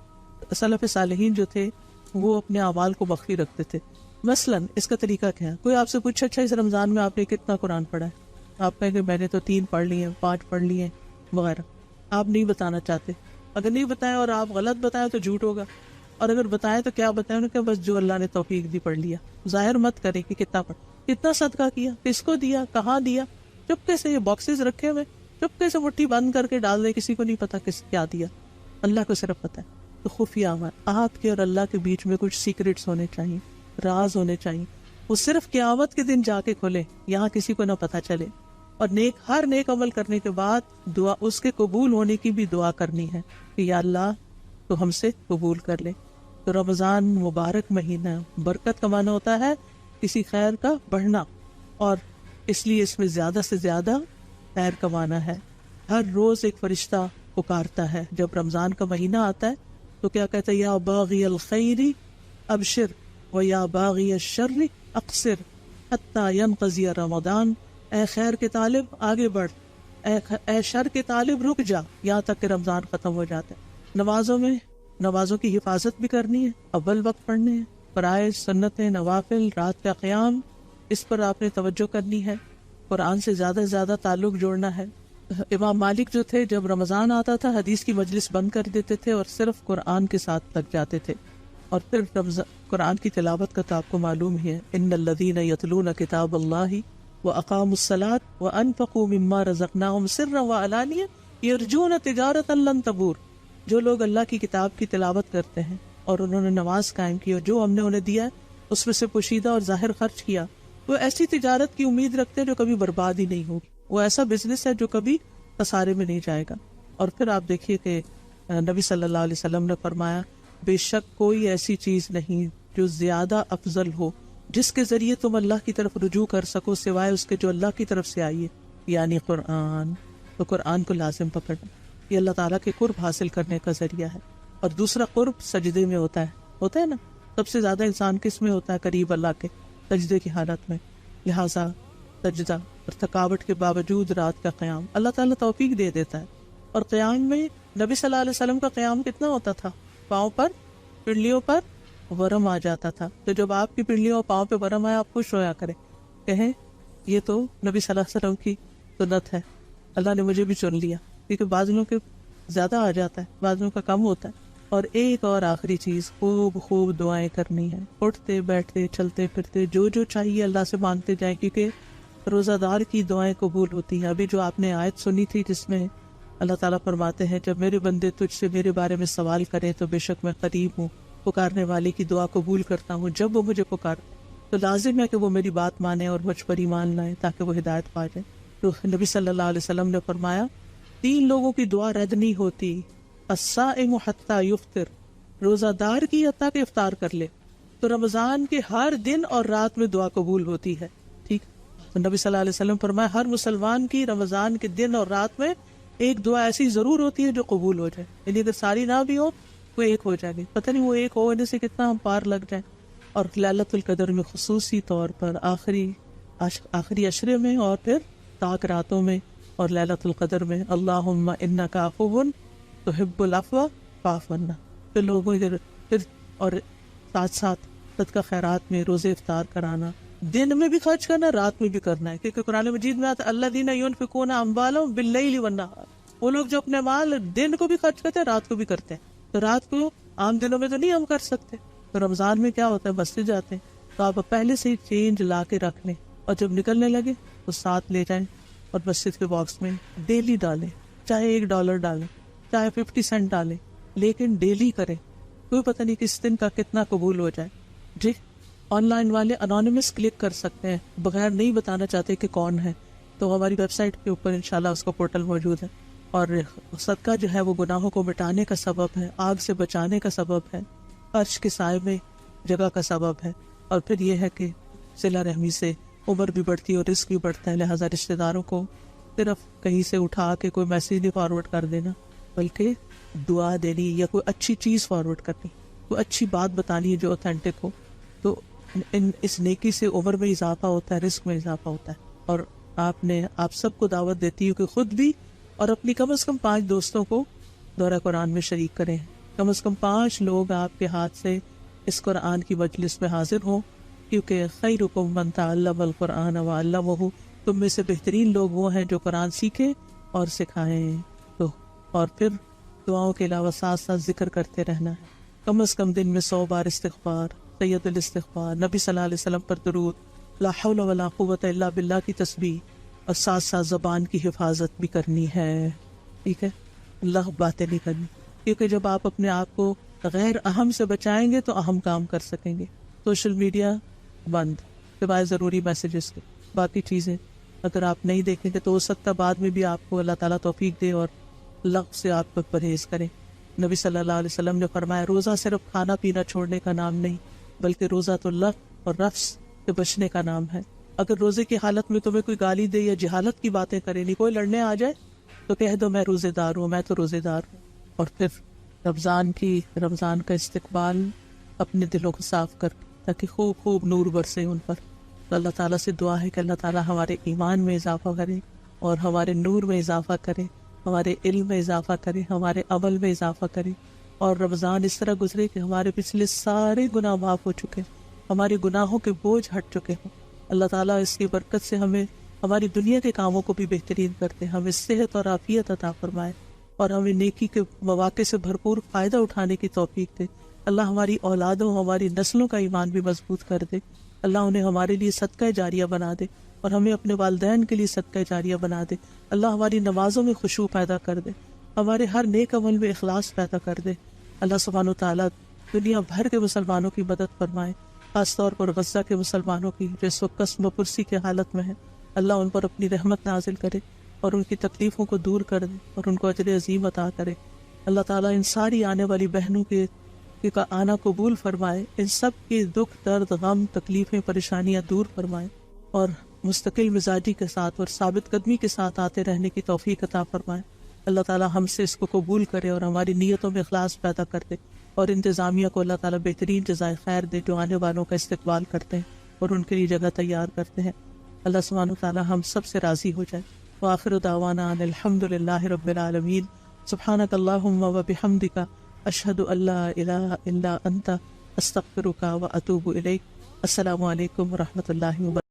سلف صالحین جو تھے وہ اپنے اعمال کو مخفی رکھتے تھے۔ مثلاً اس کا طریقہ کیا ہے، کوئی آپ سے پوچھے اچھا اس رمضان میں آپ نے کتنا قرآن پڑھا ہے، آپ کہیں کہ میں نے تو 3 پڑھ لیے ہیں، 5 پڑھ لیے ہیں وغیرہ، آپ نہیں بتانا چاہتے۔ اگر نہیں بتائیں اور آپ غلط بتائیں تو جھوٹ ہوگا، اور اگر بتائیں تو کیا بتائیں، کہ بس جو اللہ نے توفیق دی پڑھ لیا۔ ظاہر مت کریں کہ کتنا پڑھ، کتنا صدقہ کیا، کس کو دیا، کہاں دیا، چپکے سے یہ باکسز رکھے ہوئے چپکے سے مٹھی بند کر کے ڈال دے، کسی کو نہیں پتا کس کیا دیا، اللہ کو صرف پتا ہے۔ تو خفیہ عمل، آپ کے اور اللہ کے بیچ میں کچھ سیکرٹس ہونے چاہیے، راز ہونے چاہیے، وہ صرف قیامت کے دن جا کے کھلے، یہاں کسی کو نہ پتا چلے۔ اور ہر نیک عمل کرنے کے بعد دعا، اس کے قبول ہونے کی بھی دعا کرنی ہے کہ یا اللہ تو ہم سے قبول کر لے۔ تو رمضان مبارک مہینہ، برکت کا معنی ہوتا ہے کسی خیر کا بڑھنا، اور اس لیے اس میں زیادہ سے زیادہ خیر کمانا ہے۔ ہر روز ایک فرشتہ پکارتا ہے. جب رمضان کا مہینہ آتا ہے تو کیا کہتا ہے؟ یا باغی الخیر ابشر و یا باغی الشر اقصر حتی ینقضی رمضان. اے خیر کے طالب آگے بڑھ، اے شر کے طالب رک جا یہاں تک کہ رمضان ختم ہو جاتا ہے. نمازوں کی حفاظت بھی کرنی ہے، اول وقت پڑھنے ہیں، فرائض، سنتیں، نوافل، رات کا قیام، اس پر آپ نے توجہ کرنی ہے. قرآن سے زیادہ سے زیادہ تعلق جوڑنا ہے. امام مالک جو تھے جب رمضان آتا تھا حدیث کی مجلس بند کر دیتے تھے اور صرف قرآن کے ساتھ لگ جاتے تھے. اور پھر قرآن کی تلاوت کا تو آپ کو معلوم ہی ہے، ان الذین یتلون کتاب اللہ واقاموا الصلاۃ وانفقوا مما رزقناہم سرا وعلانیہ یرجون تجارۃ لن تبور. جو لوگ اللہ کی کتاب کی تلاوت کرتے ہیں اور انہوں نے نماز قائم کی اور جو ہم نے انہیں دیا ہے اس میں سے پوشیدہ اور ظاہر خرچ کیا، وہ ایسی تجارت کی امید رکھتے ہیں جو کبھی برباد ہی نہیں ہوگی. وہ ایسا بزنس ہے جو کبھی خسارے میں نہیں جائے گا. اور پھر آپ دیکھیے کہ نبی صلی اللہ علیہ وسلم نے فرمایا بے شک کوئی ایسی چیز نہیں جو زیادہ افضل ہو جس کے ذریعے تم اللہ کی طرف رجوع کر سکو سوائے اس کے جو اللہ کی طرف سے آئی ہے، یعنی قرآن. تو قرآن کو لازم پکڑنا، یہ اللہ تعالیٰ کے قرب حاصل کرنے کا ذریعہ ہے. اور دوسرا قرب سجدے میں ہوتا ہے نا. سب سے زیادہ انسان کس میں ہوتا ہے قریب؟ اللہ کے سجدے کی حالت میں. لہٰذا سجدہ اور تھکاوٹ کے باوجود رات کا قیام اللہ تعالیٰ توفیق دے دیتا ہے. اور قیام میں نبی صلی اللہ علیہ وسلم کا قیام کتنا ہوتا تھا؟ پاؤں پر، پنڈلیوں پر ورم آ جاتا تھا. تو جب آپ کی پنڈلیوں اور پاؤں پہ ورم آیا آپ خوش ہویا کریں، کہیں یہ تو نبی صلی اللہ علیہ وسلم کی سنت ہے، اللہ نے مجھے بھی چن لیا. کیونکہ بعض لوگوں کے زیادہ آ جاتا ہے، بعض لوگوں کا کم ہوتا ہے. اور ایک اور آخری چیز، خوب دعائیں کرنی ہے. اٹھتے بیٹھتے چلتے پھرتے جو چاہیے اللہ سے مانگتے جائیں، کیونکہ روزہ دار کی دعائیں قبول ہوتی ہیں. ابھی جو آپ نے آیت سنی تھی جس میں اللہ تعالیٰ فرماتے ہیں جب میرے بندے تجھ سے میرے بارے میں سوال کریں تو بے شک میں قریب ہوں، پکارنے والے کی دعا قبول کرتا ہوں جب وہ مجھے پکارے. تو لازم ہے کہ وہ میری بات مانے اور مجھ پر ایمان لائیں تاکہ وہ ہدایت پا جائے. تو نبی صلی اللہ علیہ وسلم نے فرمایا 3 لوگوں کی دعا رد نہیں ہوتی، الصائم حتی یفطر، روزہ دار کی حتیٰ کہ افطار کر لے. تو رمضان کے ہر دن اور رات میں دعا قبول ہوتی ہے. ٹھیک، تو نبی صلی اللہ علیہ وسلم فرمایا ہر مسلمان کی رمضان کے دن اور رات میں ایک دعا ایسی ضرور ہوتی ہے جو قبول ہو جائے. یعنی اگر ساری نہ بھی ہو وہ ایک ہو جائے گی. پتہ نہیں وہ ایک ہونے سے کتنا ہم پار لگ جائیں. اور لیلۃ القدر میں خصوصی طور پر آخری عشرے میں اور پھر طاق راتوں میں اور لیلۃ القدر میں اللہم انک عفو تحب العفو فاعف عنا. پھر لوگوں پھر اور ساتھ ساتھ صدقہ خیرات میں روزے افطار کرانا، دن میں بھی خرچ کرنا، رات میں بھی کرنا ہے. کیونکہ قرآن مجید میں آتا ہے الذین ینفقون اموالهم باللیل والنہار، وہ لوگ جو اپنے مال دن کو بھی خرچ کرتے ہیں رات کو بھی کرتے ہیں. تو رات کو عام دنوں میں تو نہیں ہم کر سکتے. تو رمضان میں کیا ہوتا ہے مسجد جاتے ہیں تو آپ پہلے سے ہی چینج لا کے رکھ لیں اور جب نکلنے لگے تو ساتھ لے جائیں اور مسجد کے باکس میں ڈیلی ڈالیں. چاہے $1 ڈالیں، چاہے 50 سینٹ ڈالیں، لیکن ڈیلی کریں. کوئی پتہ نہیں کس دن کا کتنا قبول ہو جائے. جی آن لائن والے انانیمس کلک کر سکتے ہیں بغیر نہیں بتانا چاہتے کہ کون ہے. تو ہماری ویب سائٹ کے اوپر انشاءاللہ اس کا پورٹل موجود ہے. اور صدقہ جو ہے وہ گناہوں کو مٹانے کا سبب ہے، آگ سے بچانے کا سبب ہے، عرش کے سائے میں جگہ کا سبب ہے. اور پھر یہ ہے کہ صلہ رحمی سے عمر بھی بڑھتی ہے اور رزق بھی بڑھتا ہے. لہٰذا رشتہ داروں کو صرف کہیں سے اٹھا کے کوئی میسیج نہیں فارورڈ کر دینا، بلکہ دعا دینی یا کوئی اچھی چیز فارورڈ کرنی، کوئی اچھی بات بتانی ہے جو اوتھینٹک ہو. تو اس نیکی سے عمر میں اضافہ ہوتا ہے، رزق میں اضافہ ہوتا ہے. اور آپ سب کو دعوت دیتی ہوں کہ خود بھی اور اپنی کم از کم 5 دوستوں کو دورہ قرآن میں شریک کریں. کم از کم 5 لوگ آپ کے ہاتھ سے اس قرآن کی مجلس میں حاضر ہوں، کیونکہ خیرکم من تعلم القرآن وعلمہ، تم میں سے بہترین لوگ وہ ہیں جو قرآن سیکھیں اور سکھائیں. تو اور پھر دعاؤں کے علاوہ ساتھ ساتھ ذکر کرتے رہنا ہے. کم از کم دن میں 100 بار استغفار، سید الاستغفار، نبی صلی اللہ علیہ وسلم پر درود، لا حول ولا قوت الا باللہ کی تسبیح، اور ساتھ ساتھ زبان کی حفاظت بھی کرنی ہے. ٹھیک ہے، اللہ باتیں نہیں کرنی، کیونکہ جب آپ اپنے آپ کو غیر اہم سے بچائیں گے تو اہم کام کر سکیں گے. سوشل میڈیا بند سوائے ضروری میسیجز کے، باقی چیزیں اگر آپ نہیں دیکھیں گے تو ہو سکتا بعد میں بھی آپ کو اللہ تعالیٰ توفیق دے اور لغو سے آپ کو پرہیز کریں. نبی صلی اللہ علیہ وسلم نے فرمایا روزہ صرف کھانا پینا چھوڑنے کا نام نہیں، بلکہ روزہ تو لغو اور رفث سے بچنے کا نام ہے. اگر روزے کی حالت میں تمہیں کوئی گالی دے یا جہالت کی باتیں کرے، نہیں کوئی لڑنے آ جائے تو کہہ دو میں روزے دار ہوں، میں تو روزے دار ہوں، اور پھر رمضان کا استقبال اپنے دلوں کو صاف کر تاکہ خوب خوب نور برسے ان پر۔ تو اللہ تعالیٰ سے دعا ہے کہ اللہ تعالیٰ ہمارے ایمان میں اضافہ کرے اور ہمارے نور میں اضافہ کرے، ہمارے علم میں اضافہ کرے، ہمارے عمل میں اضافہ کرے، اور رمضان اس طرح گزرے کہ ہمارے پچھلے سارے گناہ معاف ہو چکے، ہمارے گناہوں کے بوجھ ہٹ چکے ہوں۔ اللہ تعالیٰ اس کی برکت سے ہمیں ہماری دنیا کے کاموں کو بھی بہترین کرتے، ہمیں صحت اور عافیت عطا فرمائے، اور ہمیں نیکی کے مواقع سے بھرپور فائدہ اٹھانے کی توفیق دے۔ اللہ ہماری اولادوں، ہماری نسلوں کا ایمان بھی مضبوط کر دے۔ اللہ انہیں ہمارے لیے صدقہ جاریہ بنا دے، اور ہمیں اپنے والدین کے لیے صدقہ جاریہ بنا دے۔ اللہ ہماری نمازوں میں خشوع پیدا کر دے، ہمارے ہر نیک عمل میں اخلاص پیدا کر دے۔ اللہ سبحانہ وتعالیٰ دنیا بھر کے مسلمانوں کی مدد فرمائے، خاص طور پر غزہ کے مسلمانوں کی جو اس وقت قسم و پرسی کی حالت میں ہیں۔ اللہ ان پر اپنی رحمت نازل کرے اور ان کی تکلیفوں کو دور کر دے اور ان کو اجر عظیم عطا کرے۔ اللہ تعالیٰ ان ساری آنے والی بہنوں کے کا آنا قبول فرمائے، ان سب کے دکھ، درد، غم، تکلیفیں، پریشانیاں دور فرمائے، اور مستقل مزاجی کے ساتھ اور ثابت قدمی کے ساتھ آتے رہنے کی توفیق عطا فرمائے۔ اللہ تعالیٰ ہم سے اس کو قبول کرے اور ہماری نیتوں میں اخلاص پیدا کر دے، اور انتظامیہ کو اللہ تعالیٰ بہترین جزائے خیر دے جو آنے والوں کا استقبال کرتے ہیں اور ان کے لیے جگہ تیار کرتے ہیں۔ اللہ سبحانہ وتعالیٰ ہم سب سے راضی ہو جائے۔ وآخر دعوانا ان الحمد للہ رب العالمین۔ سبحانک اللہم و بحمدک، اشہد ان لا الہ الا انت، استغفرک و اتوب الیک۔ السلام علیکم و رحمۃ اللہ وبرکاتہ۔